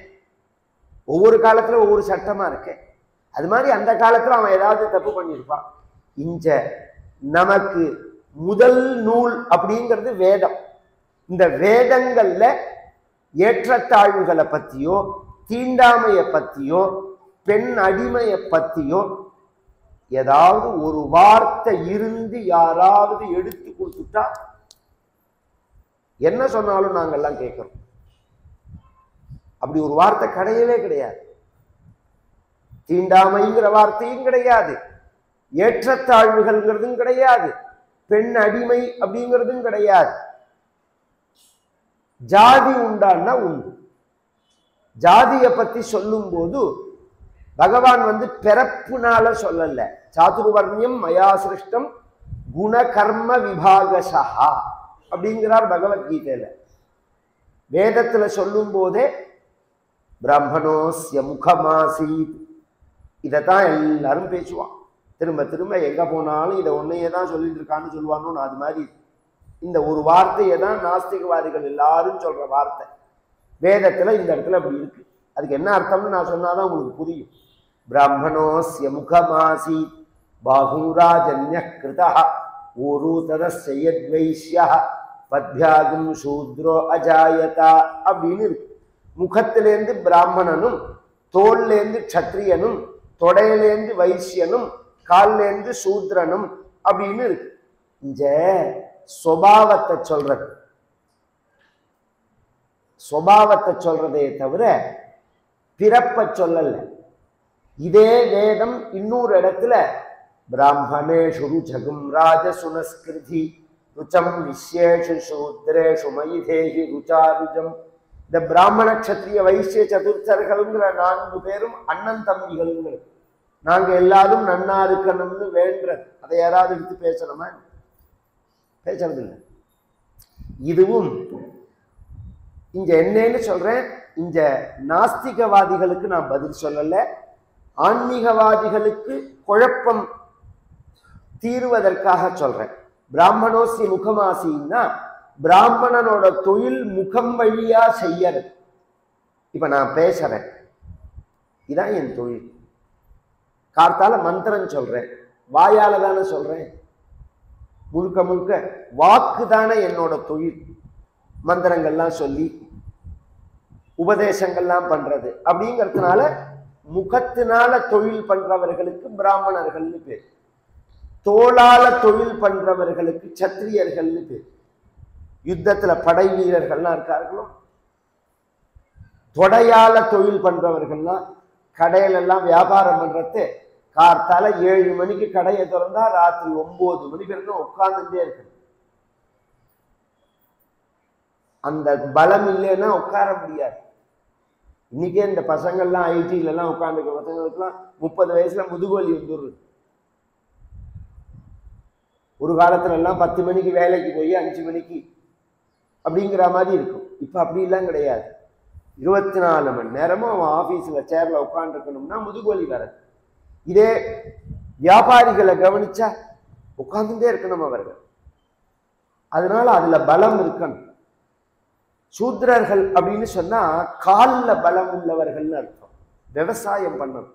ஒவ்வொரு காலத்துல ஒவ்வொரு சட்டமா இருக்கு. அது மாதிரி அந்த காலத்துல அவன் ஏதாவது தப்பு பண்ணியிருப்பான். இங்க நமக்கு முதல் நூல் அப்படிங்கிறது வேதம். இந்த வேதங்கள்ல ஏற்றத்தாழ்வுகளை பத்தியோ தீண்டாமையை பத்தியோ பெண் அடிமையை பத்தியோ ஏதாவது ஒரு வார்த்தை இருந்து யாராவது எடுத்து கொடுத்துட்டா என்ன சொன்னாலும் நாங்கெல்லாம் கேட்கிறோம். அப்படி ஒரு வார்த்தை கிடையவே கிடையாது. தீண்டாமைங்கிற வார்த்தையும் கிடையாது, ஏற்றத்தாழ்வுகள்ங்கிறதும் கிடையாது, பெண் அடிமை அப்படிங்கிறதும் கிடையாது. ஜாதி உண்டான்னா உண்டு. ஜாதியை பத்தி சொல்லும் போது பகவான் பிறப்புனால சொல்லல. சாதுர்வர்ணியம் மயா சிருஷ்டம் குண கர்ம விபாகசா அப்படிங்கிறார் பகவத்கீதையில. வேதத்துல சொல்லும் போதே பிரம்மணோஸ்ய முகமாசீத், இதைத்தான் எல்லாரும் பேசுவான். திரும்ப திரும்ப எங்க போனாலும் இதை ஒன்னையே தான் சொல்லிட்டு இருக்கான்னு சொல்லுவானோ. அது மாதிரி இந்த ஒரு வார்த்தையை தான் நாஸ்திகவாதிகள் எல்லாரும் சொல்ற வார்த்தை. வேதத்துல இந்த இடத்துல அப்படி இருக்கு. அதுக்கு என்ன அர்த்தம்னு நான் சொன்னாதான் உங்களுக்கு புரியும். பிராமணோஸ்ய முகமாசீத் பாஹூராஜன்ய கிருதா ஊரூததஸ்யத்வைஷ்யா பத்யாகும் சூத்ரோ அஜாயதா அப்படின்னு இருக்கு. முகத்திலேருந்து பிராமணனும், தோல்லேருந்து க்ஷத்ரியனும், தொடையிலேருந்து வைசியனும், கால்லேருந்து சூத்ரனும் அப்படின்னு இருக்கு. இந்த சுபாவத்தை சொல்றது, சுபாவத்தை சொல்றதே தவிர பிறப்ப சொல்லல. இதே வேதம் இன்னொரு இடத்துல பிராமணேஷு ருச்சகும் ராஜசுனஸ்கிருதி ருச்சம் விஸ்யேஷு சூத்ரேஷு மயிதேஹி ருச்சாருஜம். இந்த பிராமண க்ஷத்ரிய வைசிய சதுர்த்தர்கள்ங்கிற 4 பேரும் அண்ணன் தம்பிகள். நாங்க எல்லாரும் நன்னா இருக்கணும்னு வேண்டது. அதை யாராவது எடுத்து பேசணுமா? பேசுறது இல்லை. இதுவும் இங்க என்னன்னு சொல்றேன், இந்த நாஸ்திகவாதிகளுக்கு நான் பதில் சொல்லல. ஆன்மீகவாதிகளுக்கு குழப்பம் தீர்வதற்காக சொல்றேன். பிராமணோசி முகமாசின்னா பிராமணனோட தொழில் முகம் வழியா செய்யறது. இப்ப நான் பேசுறேன், இதான் என் தொழில். கார்த்தால மந்திரம் சொல்றேன், வாயால தானே சொல்றேன். முழுக்க முழுக்க வாக்கு தானே என்னோட தொழில். மந்திரங்கள்லாம் சொல்லி உபதேசங்கள்லாம் பண்றது அப்படிங்கிறதுனால முகத்தினால தொழில் பண்றவர்களுக்கு பிராமணர்கள்னு பேர். தோளால தொழில் பண்றவர்களுக்கு சத்திரியர்கள்னு பேர். யுத்தத்துல படை வீரர்கள்லாம் இருக்கார்களோ, தொடையால தொழில் பண்றவர்கள்லாம் கடையிலெல்லாம் வியாபாரம் பண்றது. கார்த்தால 7 மணிக்கு கடையை திறந்தா ராத்திரி 9 மணி வரைக்கும் உட்கார்ந்துட்டே இருக்கு. அந்த பலம் இல்லைன்னா உட்கார முடியாது. இன்னைக்கே இந்த பசங்கள்லாம் ஐடில எல்லாம் உட்காந்துருக்க பசங்களுக்குலாம் 30 வயசுல முதுகோலி வந்துடுது. ஒரு காலத்துல எல்லாம் 10 மணிக்கு வேலைக்கு போய் 5 மணிக்கு அப்படிங்கிற மாதிரி இருக்கும். இப்ப அப்படிலாம் கிடையாது. 24 மணி நேரமும் அவன் ஆபீஸ்ல சேர்ல உட்காந்துருக்கணும்னா முதுகோலி வராது. இதே வியாபாரிகளை கவனிச்சா உட்கார்ந்துட்டே இருக்கணும் அவர்கள். அதனால அதுல பலம் இருக்கணும். சூத்ரர்கள் அப்படின்னு சொன்னா காலில் பலம் உள்ளவர்கள்னு அர்த்தம். விவசாயம் பண்ணணும்.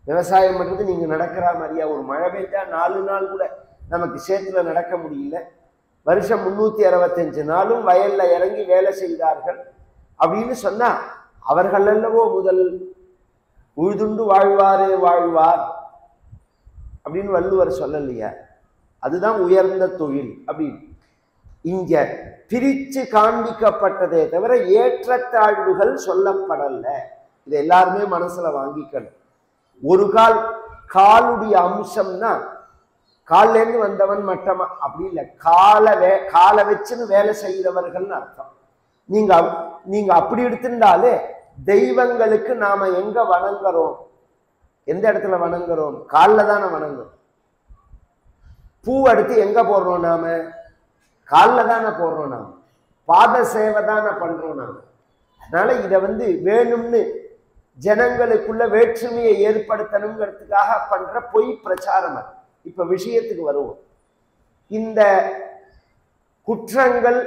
விவசாயம் பண்றது நீங்க நடக்கிற மாதிரியா? ஒரு மழை பெய்ஞ்சா 4 நாள் கூட நமக்கு சேத்துல நடக்க முடியல. வருஷம் 365 நாளும் வயல்ல இறங்கி வேலை செய்தார்கள் அப்படின்னு சொன்னா அவர்கள் அல்லவோ முதல் உழுதுண்டு வாழ்வாரே வாழ்வார் அப்படின்னு வள்ளுவர் சொல்லலையா? அதுதான் உயர்ந்த தொழில் அப்படின்னு இங்க பிரிச்சு காண்பிக்கப்பட்டதே தவிர ஏற்றத்தாழ்வுகள் சொல்லப்படல. இது எல்லாருமே மனசுல வாங்கிக்கணும். ஒரு காலுடைய அம்சம்னா கால்ல இருந்து வந்தவன் மட்டமா அப்படி இல்லை, காலை வச்சுன்னு வேலை செய்கிறவர்கள்னு அர்த்தம். நீங்க அப்படி எடுத்துட்டாலே தெய்வங்களுக்கு நாம எங்க வணங்குறோம்? எந்த இடத்துல வணங்குறோம்? காலில் தானே வணங்குறோம். பூ எடுத்து எங்க போடுறோம்? நாம காலில் தானே போடுறோம். நாம பாத சேவை தானே பண்றோம் நாம. அதனால இதை வேணும்னு ஜனங்களுக்குள்ள வேற்றுமையை ஏற்படுத்தணுங்கிறதுக்காக பண்ற பொய் பிரச்சாரம். இப்ப விஷயத்துக்கு வருவோம். இந்த குற்றங்கள்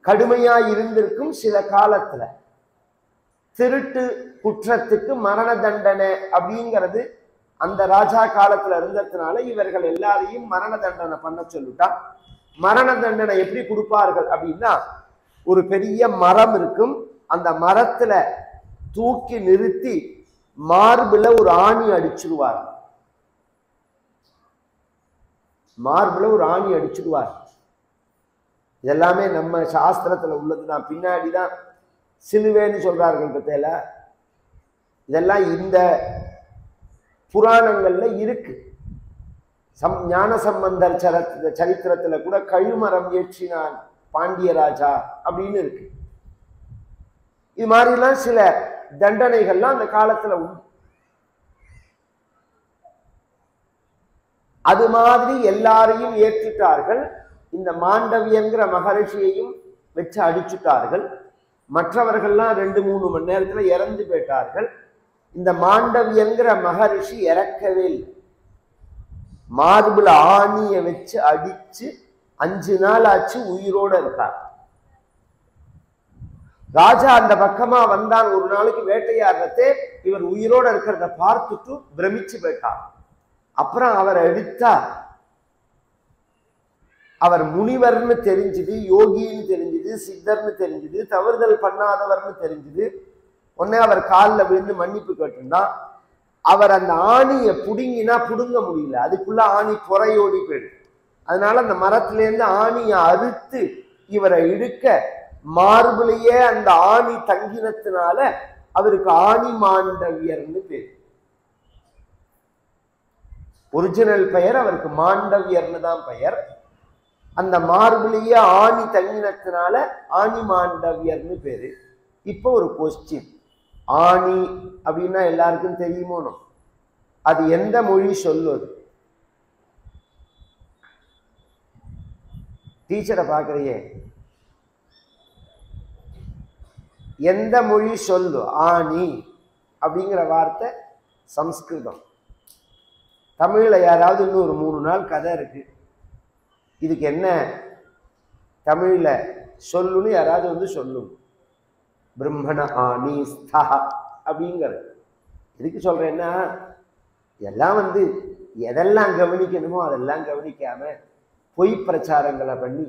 கடுமையா இருந்திருக்கும். சில காலத்துல திருட்டு குற்றத்துக்கு மரண தண்டனை அப்படிங்கிறது அந்த ராஜா காலத்துல இருந்ததுனால இவர்கள் எல்லாரையும் மரண தண்டனை பண்ண சொல்லிட்டா. மரண தண்டனை எப்படி கொடுப்பார்கள் அப்படின்னா, ஒரு பெரிய மரம் இருக்கும், அந்த மரத்துல தூக்கி நிறுத்தி மார்புல ஒரு ஆணி அடிச்சிருவார். மார்புல ஒரு ஆணி அடிச்சிருவார். இதெல்லாமே நம்ம சாஸ்திரத்துல உள்ளதுதான். பின்னாடிதான் சிலுவைன்னு சொல்றார்கள் பத்தியில. இதெல்லாம் இந்த புராணங்கள்ல இருக்கு. ஞான சம்பந்தர் சரித்திரத்துல கூட கழுமரம் ஏற்றினான் பாண்டியராஜா அப்படின்னு இருக்கு. இது மாதிரிலாம் சில தண்டனைகள்லாம் அந்த காலத்துல உண்டு. அது மாதிரி எல்லாரையும் ஏற்றுட்டார்கள். இந்த மாண்டவியங்கிற மகரிஷியையும் வச்சு அடிச்சுட்டார்கள். மற்றவர்கள்லாம் 2-3 மணி நேரத்துல இறந்து போயிட்டார்கள். இந்த மாண்டவியங்கிற மகரிஷி இறக்கவே இல்லை. மார்புல ஆணிய வச்சு அடிச்சு 5 நாள் ஆச்சு, உயிரோட இருக்கார். ராஜா அந்த பக்கமா வந்தான். ஒரு நாளைக்கு வேட்டையாடுறதே இவர் உயிரோட இருக்கிறத பார்த்துட்டு பிரமிச்சு போயிட்டார். அப்புறம் அவரை எடுத்தா அவர் முனிவர்னு தெரிஞ்சுது, யோகின்னு தெரிஞ்சுது, சித்தர்னு தெரிஞ்சுது, தவறுதல் பண்ணாதவர்னு தெரிஞ்சுது. உடனே அவர் காலில் விழுந்து மன்னிப்பு கேட்டுனா, அவர் அந்த ஆணியை புடுங்கினா புடுங்க முடியல, அதுக்குள்ள ஆணி புறையோடி போயிடுது. அதனால அந்த மரத்திலேருந்து ஆணியை அறுத்து இவரை இழுக்க மார்பிலேயே அந்த ஆணி தங்கினத்தினால அவருக்கு ஆணி மாண்டவியர்னு பேர். ஒரிஜினல் பெயர் அவருக்கு மாண்டவியர்னு தான் பெயர். அந்த மார்பிலேயே ஆணி தங்கினத்தினால ஆணி மாண்டவியர்னு பேரு. இப்போ ஒரு கொஸ்டின், ஆணி அப்படின்னா எல்லாருக்கும் தெரியுமோ? அது எந்த மொழி சொல்லுது? டீச்சரை பார்க்கறியே, எந்த மொழி சொல்லு? ஆணி அப்படிங்கிற வார்த்தை சம்ஸ்கிருதம். தமிழ்ல யாராவது இன்னும் ஒரு 3 நாள் கதை இருக்கு, இதுக்கு என்ன தமிழ்ல சொல்லுன்னு யாராவது சொல்லும். பிரம்மண ஆணி ஸ்தா அப்படிங்கிறது. எதுக்கு சொல்றேன்னா, எல்லாம் எதெல்லாம் கவனிக்கணுமோ அதெல்லாம் கவனிக்காம பொய் பிரச்சாரங்களை பண்ணி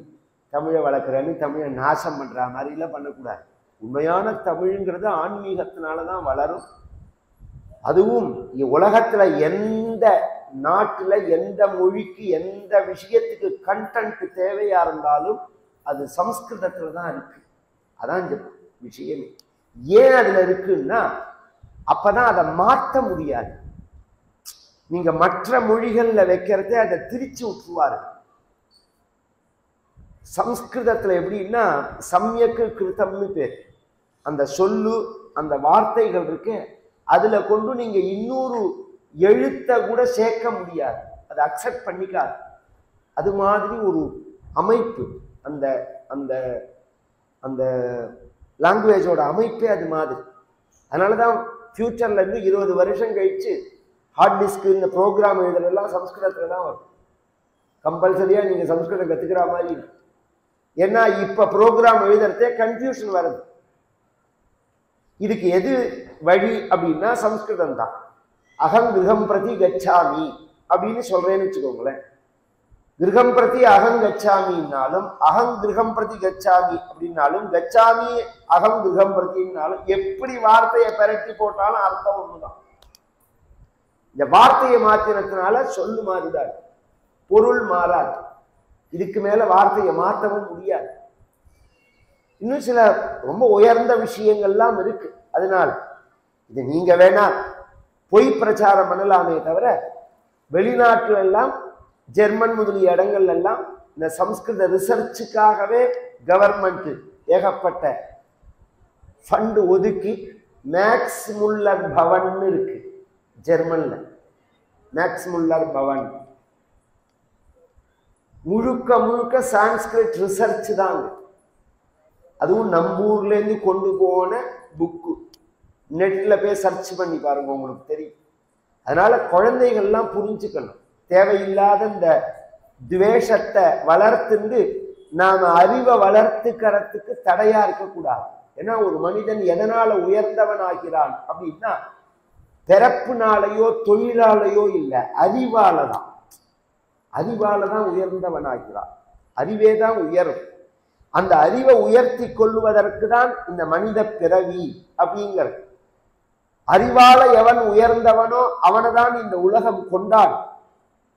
தமிழை வளர்க்குறேன்னு தமிழை நாசம் பண்ற மாதிரிலாம் பண்ணக்கூடாது. உண்மையான தமிழ்ங்கிறது ஆன்மீகத்தினாலதான் வளரும். அதுவும் உலகத்துல எந்த நாட்டுல எந்த மொழிக்கு எந்த விஷயத்துக்கு கண்டென்ட் தேவையா இருந்தாலும் அது சம்ஸ்கிருதத்துல தான் இருக்கு. அதான் இந்த விஷயமே. ஏன் அதுல இருக்குன்னா, அப்பதான் அதை மாற்ற முடியாது. நீங்க மற்ற மொழிகள்ல வைக்கிறதே அதை திரிச்சு விட்டுருவாரு. சம்ஸ்கிருதத்துல எப்படின்னா சம்யக்கு கிருத்தம்னு பேர். அந்த சொல்லு அந்த வார்த்தைகள் இருக்கு, அதுல கொண்டு நீங்க இன்னொரு எழுத்த கூட சேர்க்க முடியாது, அதை அக்செப்ட் பண்ணிக்காது. அது மாதிரி ஒரு அமைப்பு அந்த அந்த அந்த லாங்குவேஜோட அமைப்பே அது மாதிரி. அதனாலதான் ஃபியூச்சர்ல இருந்து 20 வருஷம் கழிச்சு ஹார்ட் டிஸ்க் இந்த ப்ரோக்ராம் எழுதுறதெல்லாம் சம்ஸ்கிருதத்துல தான் வரும். கம்பல்சரியா நீங்க சம்ஸ்கிருதம் கத்துக்கிற மாதிரி. ஏன்னா இப்ப ப்ரோக்ராம் எழுதுறதே கன்ஃபியூஷன் வருது. இதுக்கு எது வழி அப்படின்னா சம்ஸ்கிருதம் தான். அகம் கிரகம் பிரதி கச்சாமி அப்படின்னு சொல்றேன்னு வச்சுக்கோங்களேன். கிரகம் பிரதி அகம் கச்சாமின்னாலும் அகம் கிரகம் பிரதி கச்சாமி அப்படின்னாலும் கச்சாமி அகம் கிரகம் பிரதினாலும் எப்படி வார்த்தையை பெரட்டி போட்டாலும் அர்த்தம் ஒண்ணுதான். இந்த வார்த்தையை மாற்றினதுனால சொல்லு மாறிடாது, பொருள் மாறாது. இதுக்கு மேல வார்த்தையை மாற்றவும் முடியாது. இன்னும் சில ரொம்ப உயர்ந்த விஷயங்கள்லாம் இருக்கு. அதனால் இது நீங்க வேணா பொய் பிரச்சாரம் பண்ணலாமே தவிர வெளிநாட்டுல எல்லாம் ஜெர்மன் முதலிய இடங்கள்ல எல்லாம் இந்த சம்ஸ்கிருத ரிசர்ச்சுக்காகவே கவர்மெண்ட் ஏகப்பட்ட ஃபண்டு ஒதுக்கி மேக்ஸ் முல்லர் பவன் இருக்கு ஜெர்மன்ல. மேக்ஸ் முல்லர் பவன் முழுக்க முழுக்க சான்ஸ்கிரிட் ரிசர்ச் தாங்க. அதுவும் நம்பூர்ல இருந்து கொண்டு போன புக்கு. நெட்ல போய் சர்ச் பண்ணி பாருங்க, உங்களுக்கு தெரியும். அதனால குழந்தைகள்லாம் புரிஞ்சுக்கணும். தேவையில்லாத இந்த துவேஷத்தை வளர்த்துண்டு நாம அறிவை வளர்த்துக்கிறதுக்கு தடையா இருக்கக்கூடாது. ஏன்னா ஒரு மனிதன் எதனால உயர்ந்தவன் ஆகிறான் அப்படின்னா பிறப்புனாலேயோ தொழிலாலேயோ இல்லை, அறிவால தான். அறிவால தான் உயர்ந்தவன் ஆகிறான். அறிவே தான் உயரும். அந்த அறிவை உயர்த்தி கொள்வதற்கு தான் இந்த மனித பிறவி அப்படிங்கிறது. அறிவால எவன் உயர்ந்தவனோ அவனை தான் இந்த உலகம் கொண்டாடும்.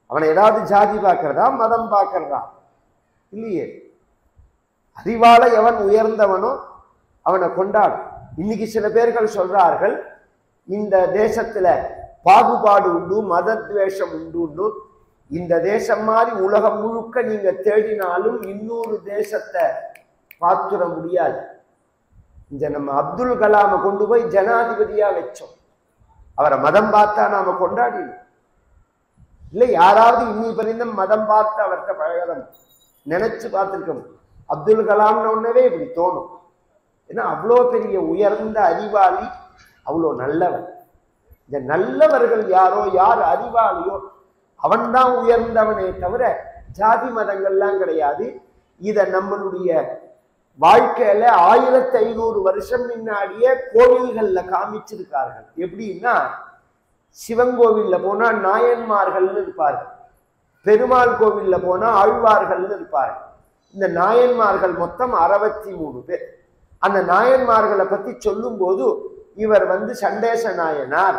அவனை ஏதாவது ஜாதி பார்க்கிறதா மதம் பார்க்கிறதா இல்லையே. அறிவால எவன் உயர்ந்தவனோ அவனை கொண்டாடும். இன்னைக்கு சில பேர்கள் சொல்றார்கள் இந்த தேசத்துல பாகுபாடு உண்டு, மத துவேஷம் உண்டு. இந்த தேசம் மாதிரி உலகம் முழுக்க நீங்க தேடினாலும் இன்னொரு தேசத்தை பார்த்துட முடியாது. இந்த நம்ம அப்துல் கலாமை கொண்டு போய் ஜனாதிபதியா வச்சோம். அவரை மதம் பார்த்தா நாம கொண்டாடினோம். இல்லை யாராவது இன்னி பரிந்தும் மதம் பார்த்து அவர்கிட்ட பழகணும் நினைச்சு பார்த்துருக்கோம். அப்துல் கலாம்னு ஒன்னவே இப்படி தோணும். ஏன்னா அவ்வளோ பெரிய உயர்ந்த அறிவாளி, அவ்வளோ நல்லவன். இந்த நல்லவர்கள் யாரோ, யார் அறிவாளியோ அவன்தான் உயர்ந்தவனே தவிர ஜாதி மதங்கள்லாம் கிடையாது. இதை நம்மளுடைய வாழ்க்கையில 1500 வருஷம் முன்னாடியே கோவில்கள்ல காமிச்சிருக்கார்கள். எப்படின்னா சிவன் கோவில்ல போனா நாயன்மார்கள்னு இருப்பார்கள், பெருமாள் கோவில்ல போனா ஆழ்வார்கள்னு இருப்பார்கள். இந்த நாயன்மார்கள் மொத்தம் 63 பேர். அந்த நாயன்மார்களை பத்தி சொல்லும் போது இவர் சண்டேச நாயனார்,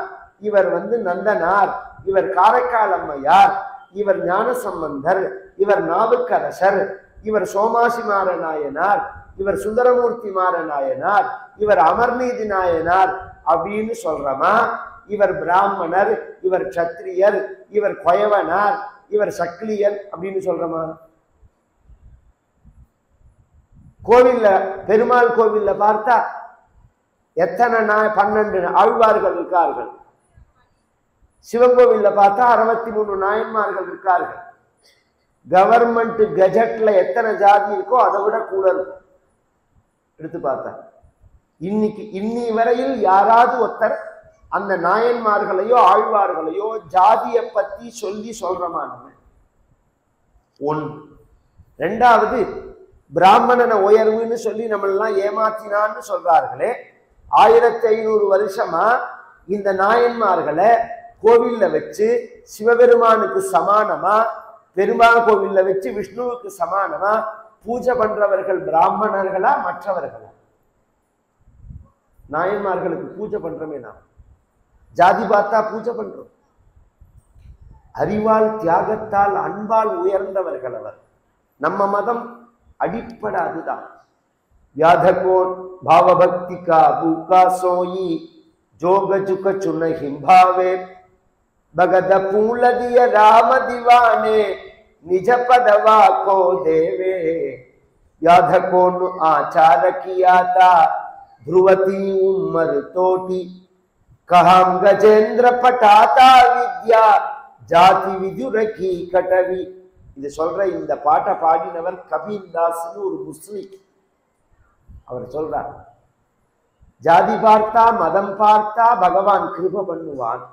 இவர் நந்தனார், இவர் காரைக்கால் அம்மையார், இவர் ஞானசம்பந்தர், இவர் நாவுக்கரசர், இவர் சோமாசிமார நாயனார், இவர் சுந்தரமூர்த்தி மாற நாயனார், இவர் அமர்நீதி நாயனார் அப்படின்னு சொல்றமா. இவர் பிராமணர், இவர் சத்திரியர், இவர் கொயவனார், இவர் சக்கிலியர் அப்படின்னு சொல்றமா. கோவில்ல பெருமாள் கோவில்ல பார்த்தா எத்தனை 12 ஆழ்வார்கள் இருக்கார்கள். சிவகோவில்ல பார்த்தா 63 நாயன்மார்கள் இருக்கார்கள். கவர்மெண்ட் கெஜெட்ல எத்தனை ஜாதி இருக்கோ அதை விட கூட இருக்கும் எடுத்து பார்த்தா. இன்னி வரையில் யாராவது ஒருத்தர் அந்த நாயன்மார்களையோ ஆழ்வார்களையோ ஜாதியை பத்தி சொல்லி சொல்றமான ஒன்று. ரெண்டாவது, பிராமணனை உயர்வுன்னு சொல்லி நம்மளெல்லாம் ஏமாத்தினான்னு சொல்றார்களே. 1500 வருஷமா இந்த நாயன்மார்களை கோவில்ல வச்சு சிவபெருமானுக்கு சமானமா, பெருமாள் கோவில்ல வச்சு விஷ்ணுவுக்கு சமானமா பூஜை பண்றவர்கள் பிராமணர்களா மற்றவர்களா? நாயன்மார்களுக்கு பூஜை பண்றோமே, நாம் ஜாதி பார்த்தா பூஜை பண்றோம். அறிவால் தியாகத்தால் அன்பால் உயர்ந்தவர்கள் அவர். நம்ம மதம் அடிப்படை அதுதான். வியாதகோன் பாவபக்தி கா பூகா சோயி ஜோக ஜுக சுன ஹிம்பாவே भगत पूल दिय राम दीवाने निज पदवा को देवे याद कौन आचार किया था ध्रुवती उमर तोटी कहाम गजेंद्र पटाता विद्या जाति विदुर की कटवी. இது சொல்ற இந்த பாட்டை பாடினவர் கபீர் தாஸ்னு ஒரு முஸ்லிம். அவர் சொல்றார், ஜாதி பார்த்தா மதம் பார்த்தா பகவான் கிருப பண்ணுவான்.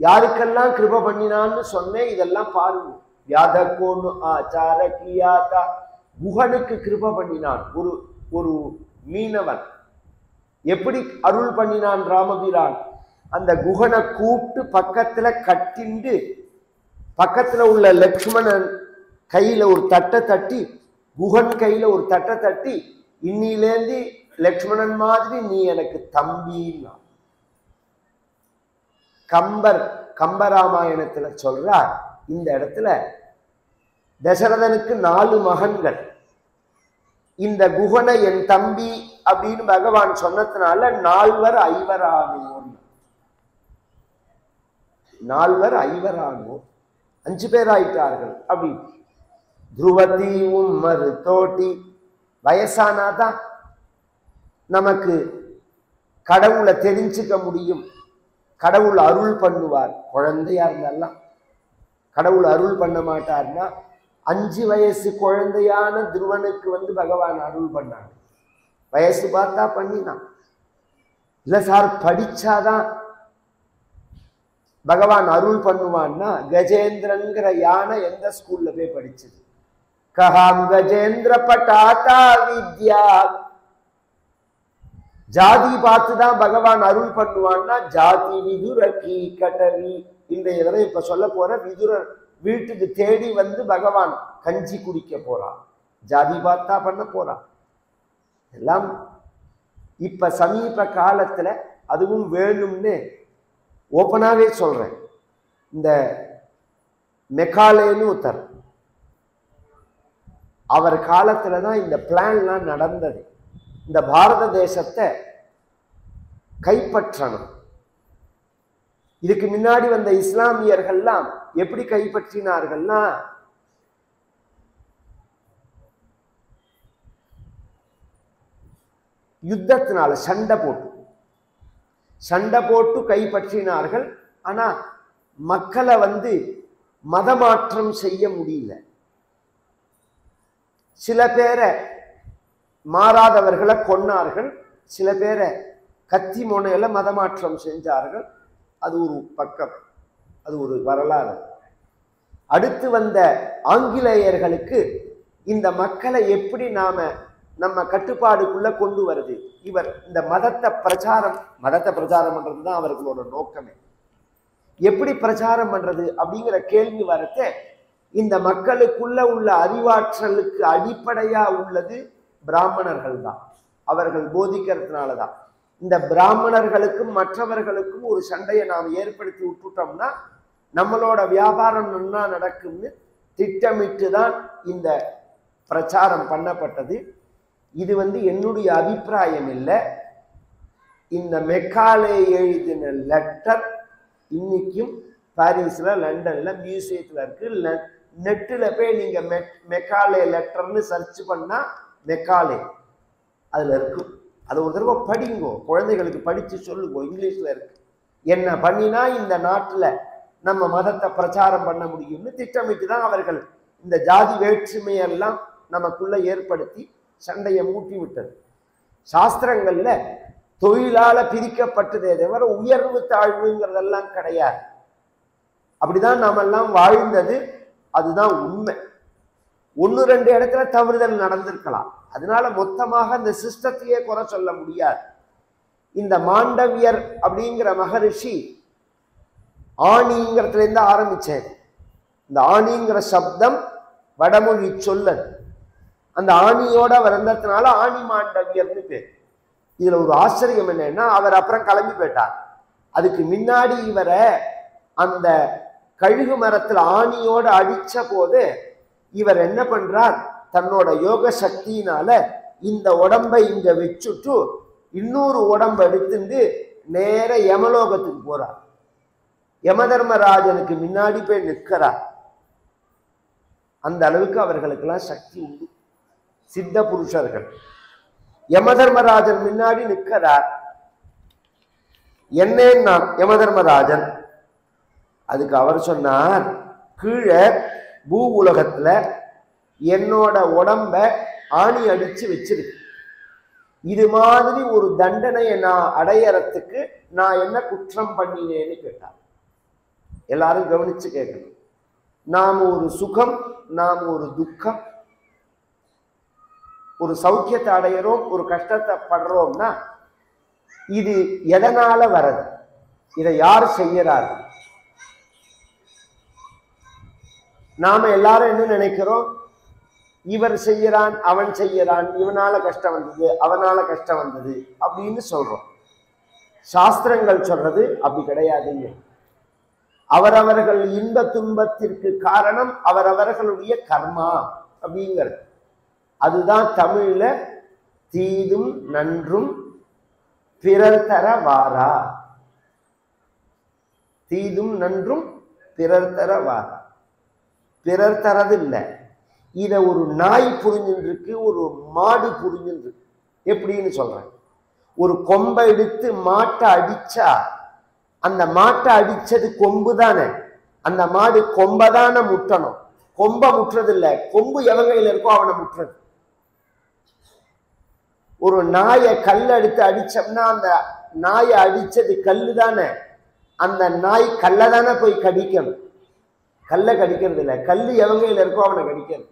யாருக்கெல்லாம் கிருப பண்ணினான்னு சொன்னேன், இதெல்லாம் பாருங்க. வியாதகோன்னு ஆச்சார கியாதா, குஹனுக்கு கிருப பண்ணினான். ஒரு மீனவன் எப்படி அருள் பண்ணினான் ராமபிரான்? அந்த குஹனை கூப்பிட்டு பக்கத்துல கட்டிண்டு, பக்கத்துல உள்ள லக்ஷ்மணன் கையில ஒரு தட்டை தட்டி, குஹன் கையில ஒரு தட்டை தட்டி, இன்னிலேந்து லக்ஷ்மணன் மாதிரி நீ எனக்கு தம்பின்னா. கம்பராமாயணத்துல சொல்றார், இந்த இடத்துல தசரதனுக்கு 4 மகன்கள். இந்த குஹனை என் தம்பி அப்படின்னு பகவான் சொன்னதுனால 4 ஐவரானோர். 4 ஐவரானோர் 5 பேர் ஆயிட்டார்கள். அப்படி துருவதி உம்மரு தோட்டி. வயசானாதான் நமக்கு கடவுளை தெரிஞ்சுக்க முடியும். கடவுள் அருள் பண்ணுவார். குழந்தையா இருந்தாலாம் கடவுள் அருள் பண்ண மாட்டார்னா 5 வயசு குழந்தையான துருவனுக்கு பகவான் அருள் பண்ணாங்க. வயசு பார்த்தா பண்ணினான். இல்ல சார் படிச்சாதான் பகவான் அருள் பண்ணுவான்னா, கஜேந்திரன்கிற யானை எந்த ஸ்கூல்ல போய் படிச்சது? கஹாம் கஜேந்திர பட்டாதா வித்யா. ஜாதி பார்த்துதான் பகவான் அருள் பண்ணுவான்னா, ஜாதி விதுரகி கட்டவி. இன்றைய தடவை இப்ப சொல்ல போற விதுரர் வீட்டுக்கு தேடி பகவான் கஞ்சி குடிக்க போறான். ஜாதி பார்த்தா பண்ண போறான். எல்லாம் இப்ப சமீப காலத்துல அதுவும் வேணும்னு ஓப்பனாவே சொல்றேன். இந்த மெக்காலேன்னு ஒருத்தர், அவர் காலத்துலதான் இந்த பிளான்லாம் நடந்தது. இந்த பாரத தேசத்தை கைப்பற்றணும். இதுக்கு முன்னாடி வந்த இஸ்லாமியர்கள்லாம் எப்படி கைப்பற்றினார்கள்னா, யுத்தத்தினால சண்டை போட்டு கைப்பற்றினார்கள். ஆனா மக்களை மதமாற்றம் செய்ய முடியல. சில பேரை மாறாதவர்களை கொன்னார்கள், சில பேரை கத்தி முனையில மதமாற்றம் செஞ்சார்கள். அது ஒரு பக்கம், அது ஒரு வரலாறு. அடுத்து வந்த ஆங்கிலேயர்களுக்கு இந்த மக்களை எப்படி நம்ம கட்டுப்பாடுக்குள்ள கொண்டு வருது? இவர் இந்த மதத்தை பிரச்சாரம் பண்றதுதான் அவர்களோட நோக்கமே. எப்படி பிரச்சாரம் பண்றது அப்படிங்கிற கேள்வி வரத்த, இந்த மக்களுக்குள்ள உள்ள அறிவாற்றலுக்கு அடிப்படையா உள்ளது பிராமணர்கள் தான். அவர்கள் போதிக்கிறதுனாலதான் இந்த பிராமணர்களுக்கும் மற்றவர்களுக்கும் ஒரு சண்டையை நாம் ஏற்படுத்தி விட்டுட்டோம்னா நம்மளோட வியாபாரம் நல்லா நடக்கும்னு திட்டமிட்டு தான் இந்த பிரச்சாரம் பண்ணப்பட்டது. இது என்னுடைய அபிப்பிராயம் இல்லை. இந்த மெக்காலே எழுதின லெட்டர் இன்னைக்கும் பாரிஸ்ல, லண்டன்ல மியூசியத்துல இருக்கு. நெட்டுல போய் நீங்க மெக்காலே லெட்டர்னு சர்ச் பண்ணா மெக்காலே அதுல இருக்கும். அது ஒரு தடவை படிங்கோ, குழந்தைகளுக்கு படிச்சு சொல்லுங்கோ. இங்கிலீஷ்ல இருக்கு. என்ன பண்ணினா இந்த நாட்டுல நம்ம மதத்தை பிரச்சாரம் பண்ண முடியும்னு திட்டமிட்டு தான் அவர்கள் இந்த ஜாதி வேற்றுமையெல்லாம் நமக்குள்ள ஏற்படுத்தி சண்டையை மூட்டி விட்டது. சாஸ்திரங்கள்ல தொழிலால பிரிக்கப்பட்டதே தவிர உயர்வு தாழ்வுங்கிறதெல்லாம் கிடையாது. அப்படிதான் நாம எல்லாம் வாழ்ந்தது. அதுதான் உண்மை. 1-2 இடத்துல தவறுதல் நடந்திருக்கலாம். அதனால மொத்தமாக இந்த சிஸ்டத்தையே குறை சொல்ல முடியாது. இந்த மாண்டவியர் அப்படிங்கிற மகரிஷி ஆணிங்கிறதுல இருந்து ஆரம்பிச்சாரு. இந்த ஆணிங்கிற சப்தம் வடமொழி சொல்லது. அந்த ஆணியோட வந்ததுனால ஆணி மாண்டவியர்னு பேர். இதுல ஒரு ஆச்சரியம் என்னன்னா, அவர் அப்புறம் கிளம்பி போயிட்டார். அதுக்கு முன்னாடி இவரை அந்த கழுகு மரத்துல ஆணியோட அடிச்ச போது இவர் என்ன பண்றார், தன்னோட யோக சக்தியினால இந்த உடம்பை இங்க வச்சுட்டு இன்னொரு உடம்பை எடுத்துட்டு நேர யமலோகத்துக்கு போறார். யமதர்மராஜனுக்கு முன்னாடி போய் நிற்கிறார். அந்த அளவுக்கு அவர்களுக்கெல்லாம் சக்தி உண்டு, சித்த புருஷர்கள். யமதர்மராஜன் முன்னாடி நிற்கிறார். என்னன்னா யமதர்மராஜன், அதுக்கு அவர் சொன்னார், கீழே பூ உலகத்துல என்னோட உடம்ப ஆணி அடிச்சு வச்சிருக்கு. இது மாதிரி ஒரு தண்டனையை நான் அடையறதுக்கு நான் என்ன குற்றம் பண்ணினேன்னு கேட்டார். எல்லாரும் கவனிச்சு கேட்கணும். நாம் ஒரு சுகம், நாம் ஒரு துக்கம், ஒரு சௌக்கியத்தை அடையிறோம், ஒரு கஷ்டத்தை படுறோம்னா இது எதனால வரது? இதை யார் செய்யறாரு? நாம எல்லாரும் என்ன நினைக்கிறோம், இவர் செய்யறான், அவன் செய்யறான், இவனால கஷ்டம் வந்தது, அவனால கஷ்டம் வந்தது அப்படின்னு சொல்றோம். சாஸ்திரங்கள் சொல்றது அப்படி கிடையாதுங்க. அவரவர்கள் இன்ப துன்பத்திற்கு காரணம் அவரவர்களுடைய கர்மா அப்படிங்கிறது. அதுதான் தமிழ்ல தீதும் நன்றும் பிறர் தர வாரா. தீதும் நன்றும் பிறர் தர வாரா. பிறர் தரது இல்லை. இத ஒரு நாய் புரிஞ்சுருக்கு, ஒரு மாடு புரிஞ்சுருக்கு. எப்படின்னு சொல்றேன். ஒரு கொம்பை எடுத்து மாட்டை அடிச்சா அந்த மாட்டை அடிச்சது கொம்பு தானே, அந்த மாடு கொம்பதான முட்டணும். கொம்ப முட்டுறது இல்லை, கொம்பு எவன் கையில இருக்கோ அவனை முட்டுறது. ஒரு நாயை கல் எடுத்து அடிச்சோம்னா அந்த நாயை அடிச்சது கல்லு தானே, அந்த நாய் கல்லை தானே போய் கடிக்கணும். கல்லை கடிக்கிறது இல்லை, கல்லு எவன் கையில இருக்கோ அவனை கடிக்கிறது.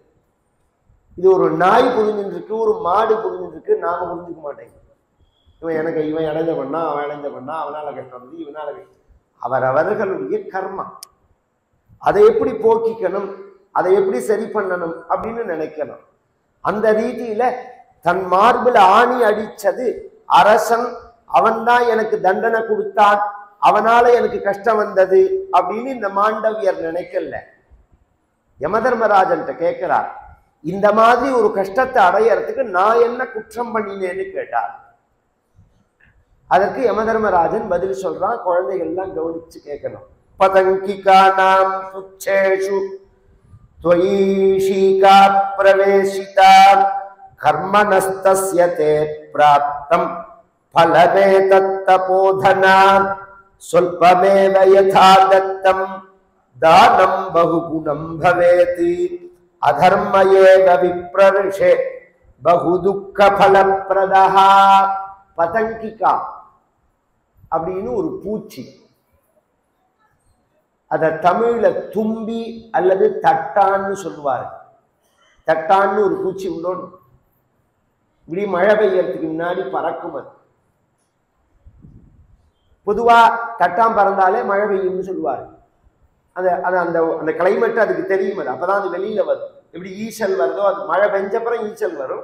இது ஒரு நாய் புரிஞ்சுருக்கு, ஒரு மாடு புரிஞ்சுருக்கு. நாம புரிஞ்சுக்க மாட்டேங்க. இவன் இடைஞ்ச பண்ணா, அவன் இடைஞ்ச பண்ணா, அவனால கஷ்டம் வந்து இவனால கஷ்டம். அவரவர்களுடைய கர்மா. அதை எப்படி போக்கிக்கணும், அதை எப்படி சரி பண்ணணும் அப்படின்னு நினைக்கணும். அந்த ரீதியில தன் மார்பில் ஆணி அடிச்சது அரசன், அவன்தான் எனக்கு தண்டனை கொடுத்தான், அவனால எனக்கு கஷ்டம் வந்தது அப்படின்னு இந்த மாண்டவியர் நினைக்கல. யமதர்மராஜன் கேட்கிறார், இந்த மாதிரி ஒரு கஷ்டத்தை அடையறதுக்கு நான் என்ன குற்றம் பண்ணினேன்னு கேட்டார். அதற்கு யமதர்மராஜன் பதில் சொல்றான். குழந்தைகள் எல்லாம் கவனிச்சு கேட்கணும். பதங்கிகானாம் புச்சேஷு त्वयीशीका प्रवेशिता कर्मणस्तस्य ते प्राप्तं फलमेतत्तपोधना स्वल्पमेव यथा दत्तं दानं बहुगुणं भवेति अधर्म एव विप्रऋषे बहुदुःखफलप्रदः. பதங்கிகா அப்படின்னு ஒரு பூச்சி. அத தமிழ்ல தும்பி அல்லது தட்டான்னு சொல்லுவாரு. தட்டான்னு ஒரு பூச்சி உள்ளோன்னு இப்படி மழை பெய்யறதுக்கு முன்னாடி பறக்கும். அது பொதுவா தட்டாம் பறந்தாலே மழை பெய்யும்னு சொல்லுவாரு. அந்த அந்த அந்த கிளைமேட் அதுக்கு தெரியும். அது அப்பதான் அது வெளியில வரும். எப்படி ஈசல் வருதோ, அது மழை பெஞ்சப்புறம் ஈசல் வரும்.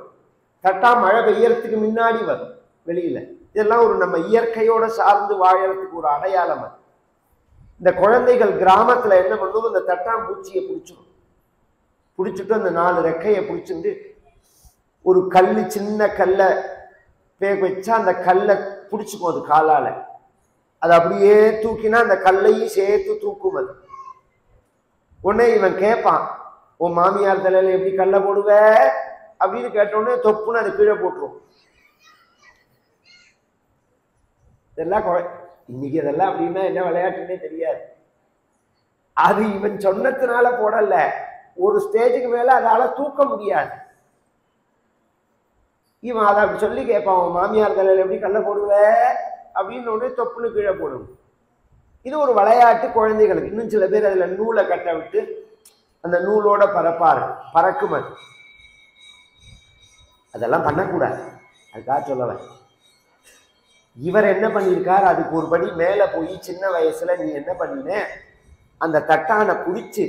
தட்டா மழை பெய்யறதுக்கு முன்னாடி வரும் வெளியில. இதெல்லாம் ஒரு நம்ம இயற்கையோட சார்ந்து வாழறதுக்கு ஒரு அடையாளம். அது இந்த குழந்தைகள் கிராமத்துல என்ன பண்ணுவோம், இந்த தட்டாம்பூச்சியை பிடிச்சிட்டு அந்த 4 ரெக்கையை பிடிச்சிட்டு ஒரு கல்லு, சின்ன கல்லை பேக் வச்சா அந்த கல்லை பிடிச்சிக்கும் அது காலால. அது அப்படியே தூக்கினா அந்த கல்லையும் சேர்த்து தூக்கும். அது உடனே இவன் கேட்பான், உன் மாமியார் தலையில எப்படி கல்லை போடுவ அப்படின்னு கேட்டோடனே தொப்புன்னு அது கீழே போட்டுரும். இதெல்லாம் இன்னைக்கு இதெல்லாம் அப்படின்னா என்ன விளையாட்டுன்னே தெரியாது. அது இவன் சொன்னதுனால போடல, ஒரு ஸ்டேஜுக்கு மேல அதால தூக்க முடியாது. இவன் அதை அப்படி சொல்லி கேட்பான், உன் மாமியார் தலையில எப்படி கல்லை போடுவ அப்படின்னு உடனே தொப்புன்னு கீழே போடும். இது ஒரு விளையாட்டு குழந்தைகளுக்கு. இன்னும் சில பேர் அதுல நூலை கட்ட விட்டு அந்த நூலோட பறப்பாரு, பறக்கும். அது அதெல்லாம் பண்ணக்கூடாது. அதுக்காக சொல்லவன். இவர் என்ன பண்ணியிருக்கார், அதுக்கு ஒரு படி மேல போய் சின்ன வயசுல நீ என்ன பண்ணின, அந்த தட்டானை பிடிச்சு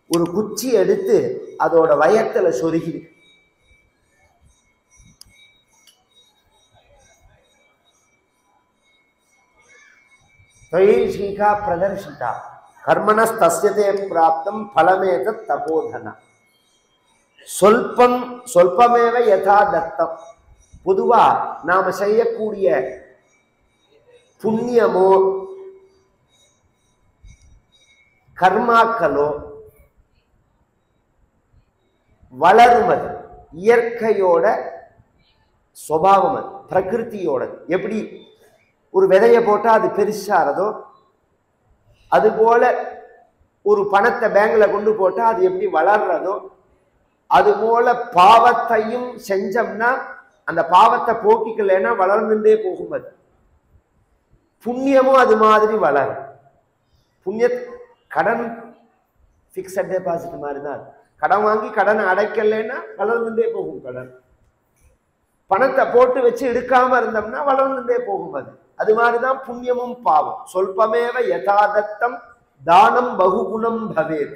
ஒரு குச்சி எடுத்து அதோட வயத்துல சொருகி त्वयीशीका प्रदर्शिता कर्मणस्तस्यते प्राप्तं फलमेतत् तपोधना சொல்பமேவ யதா தத்தம். பொதுவா நாம செய்யக்கூடிய புண்ணியமோ கர்மாக்களோ வளருமது இயற்கையோட சுபாவம். அது பிரகிருத்தியோட. எப்படி ஒரு விதையை போட்டா அது பெருசாறதோ, அதுபோல ஒரு பணத்தை பேங்க்ல கொண்டு போட்டா அது எப்படி வளர்றதோ, அதுபோல பாவத்தையும் செஞ்சோம்னா அந்த பாவத்தை போக்கிக்கலைன்னா வளர்ந்துட்டே போகும். அது புண்ணியமும் அது மாதிரி வளரும். புண்ணிய கடன் பிக்ஸட் டெபாசிட் மாதிரி தான். கடன் வாங்கி கடனை அடைக்கலைன்னா வளர்ந்துட்டே போகும் கடன். பணத்தை போட்டு வச்சு எடுக்காம இருந்தோம்னா வளர்ந்துட்டே போகும். அது மாதிரிதான் புண்ணியமும் பாவம். சொல்பமேவ யதாதத்தம் தானம் பகுகுணம் பவேத்.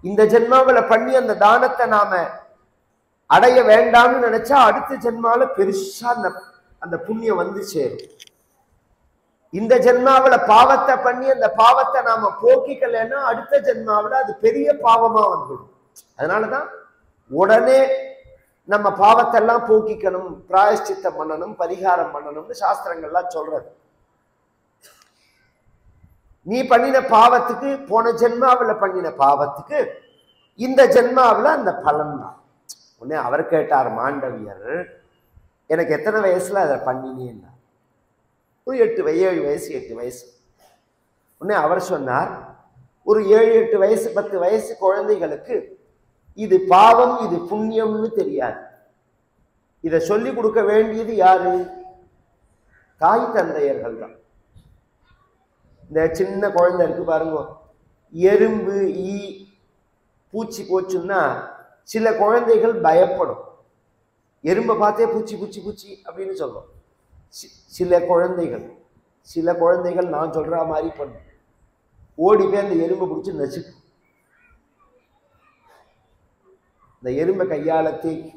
இந்த ஜென்மாவில பண்ணி அந்த தானத்தை நாம அடைய வேண்டாம்னு நினைச்சா அடுத்த ஜென்மாவில பெருசா அந்த புண்ணியம் வந்து சேரும். இந்த ஜென்மாவில பாவத்தை பண்ணி அந்த பாவத்தை நாம போக்கிக்கலைன்னா அடுத்த ஜென்மாவில அது பெரிய பாவமா வந்துடும். அதனாலதான் உடனே நம்ம பாவத்தெல்லாம் போக்கிக்கணும், பிராயஷ்சித்தம் பண்ணணும், பரிகாரம் பண்ணணும்னு சாஸ்திரங்கள்லாம் சொல்றது. நீ பண்ணின பாவத்துக்கு, போன ஜென்மாவில் பண்ணின பாவத்துக்கு இந்த ஜென்மாவில் அந்த பலன் தான். உடனே அவர் கேட்டார் மாண்டவியர், எனக்கு எத்தனை வயசுல அதை பண்ணினேன்னா? ஒரு 7 வயசு 8 வயசு. உடனே அவர் சொன்னார், ஒரு 7 8 வயசு 10 வயசு குழந்தைகளுக்கு இது பாவம் இது புண்ணியம்னு தெரியாது. இதை சொல்லி கொடுக்க வேண்டியது யாரு? தாய் தந்தையர்கள் தான். இந்த சின்ன குழந்தை இருக்கு பாருங்க, எறும்பு ஈ பூச்சி போச்சுன்னா சில குழந்தைகள் பயப்படும். எறும்பை பார்த்தே பூச்சி பூச்சி பூச்சி அப்படின்னு சொல்லும். சில குழந்தைகள் நான் சொல்ற மாதிரி பண்ணும், ஓடி போய் அந்த எறும்பை பிடிச்சி நசுக்கும். இந்த எறும்பை கையால தேக்கி.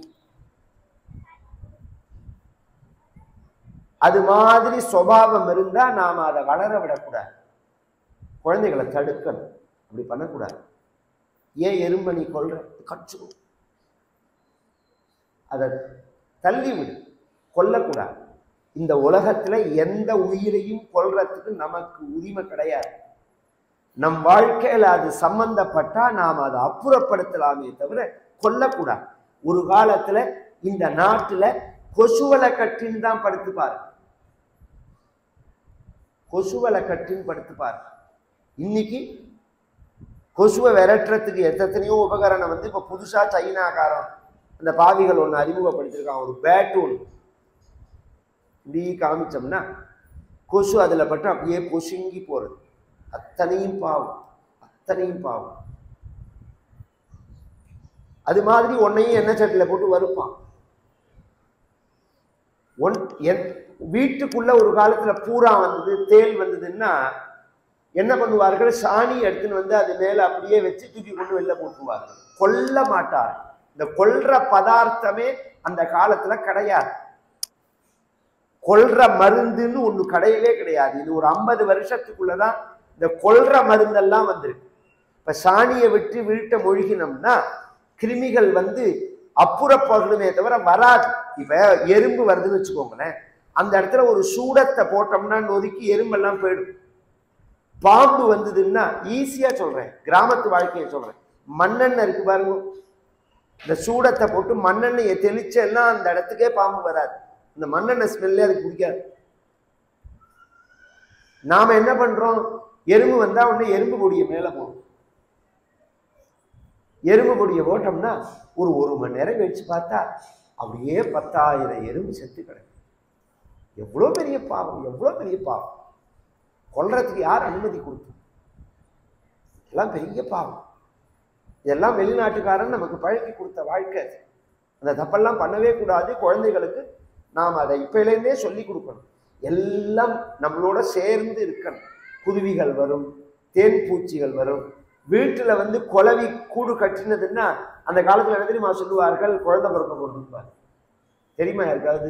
அது மாதிரி சுபாவம் இருந்தா நாம அதை வளர விடக்கூடாது, குழந்தைகளை தடுக்கணும். அப்படி பண்ணக்கூடாது. ஏன் எறும்பை நீ கொல்ற? கச்சு, அதை தள்ளி விடு, கொல்லக்கூடாது. இந்த உலகத்துல எந்த உயிரையும் கொல்றதுக்கு நமக்கு உரிமை கிடையாது. நம் வாழ்க்கையில அது சம்பந்தப்பட்டா நாம் அதை அப்புறப்படுத்தலாமே தவிர கொல்லக்கூடாது. ஒரு காலத்துல இந்த நாட்டுல கொசுவலை கட்டின்னு தான் படுத்துப்பாரு, கொசுவலை கட்டின்னு படுத்துப்பாரு. இன்னைக்கு கொசுவை விரட்டுறதுக்கு எத்தனையோ உபகரணம் வந்து இப்ப புதுசா சைனாக்காரன் அந்த பாவிகள் ஒன்று அறிமுகப்படுத்திருக்கான். ஒரு பேட்டு ஒன்று இப்படி காமிச்சோம்னா கொசு அதுல பட்டு அப்படியே பொசுங்கி போறது. அத்தனையும் பாவம், அத்தனையும் பாவம். அது மாதிரி உன்னையும் எண்ணெய் சட்டில போட்டு வறுப்பான். வீட்டுக்குள்ள ஒரு காலத்துல பூரா வந்தது, தேல் வந்ததுன்னா என்ன பண்ணுவார்கள்? சாணி எடுத்துன்னு வந்து அது மேல அப்படியே வச்சு தூக்கி கொண்டு வெளில போட்டுருவார்கள். கொல்ல மாட்டார். இந்த கொல்ற பதார்த்தமே அந்த காலத்துல கிடையாது. கொல்ற மருந்துன்னு ஒண்ணு கிடையவே கிடையாது. இது ஒரு 50 வருஷத்துக்குள்ளதான் இந்த கொல்ற மருந்தெல்லாம் வந்திருக்கு. இப்ப சாணியை விட்டு வீட்டை மொழிகினோம்னா கிருமிகள் வந்து அப்புறப்படுமே தவிர வராது. இப்ப எறும்பு வருதுன்னு வச்சுக்கோங்களேன், அந்த இடத்துல ஒரு சூடத்தை போட்டோம்னா நொறுக்கி எறும்பெல்லாம் போயிடும். பாம்பு வந்ததுன்னா ஈஸியா சொல்றேன், கிராமத்து வாழ்க்கையை சொல்றேன், மண்ணெண்ணெய் இருக்கு பாருங்க, இந்த சூடத்தை போட்டு மண்ணெண்ணெயை தெளிச்சேன்னா அந்த இடத்துக்கே பாம்பு வராது. இந்த மண்ணெண்ணெய் ஸ்மெல்லே அதுக்கு பிடிக்காது. நாம என்ன பண்றோம்? எறும்பு வந்தா உடனே எறும்பு பொடியை மேல போடும். எறும்பு பொடியை போட்டோம்னா ஒரு மணி நேரம் கழிச்சு பார்த்தா அப்படியே 10,000 எறும்பு செத்து கிடக்கு. எவ்வளோ பெரிய பாவம், எவ்வளோ பெரிய பாவம்! கொல்றதுக்கு யார் அனுமதி கொடுத்து? எல்லாம் பெரிய பாவம். இதெல்லாம் வெளிநாட்டுக்காரன் நமக்கு பழக்கி கொடுத்த வாழ்க்கை. அந்த தப்பெல்லாம் பண்ணவே கூடாது. குழந்தைகளுக்கு நாம் அதை இப்பயிலேருந்தே சொல்லி கொடுக்கணும். எல்லாம் நம்மளோட சேர்ந்து இருக்கணும். குருவிகள் வரும், தேன் பூச்சிகள் வரும். வீட்டுல வந்து குளவி கூடு கட்டினதுன்னா அந்த காலத்துல என்ன தெரியுமா சொல்லுவார்கள்? குழந்தை பிறக்க போட்டுப்பார். தெரியுமா யாருக்காவது?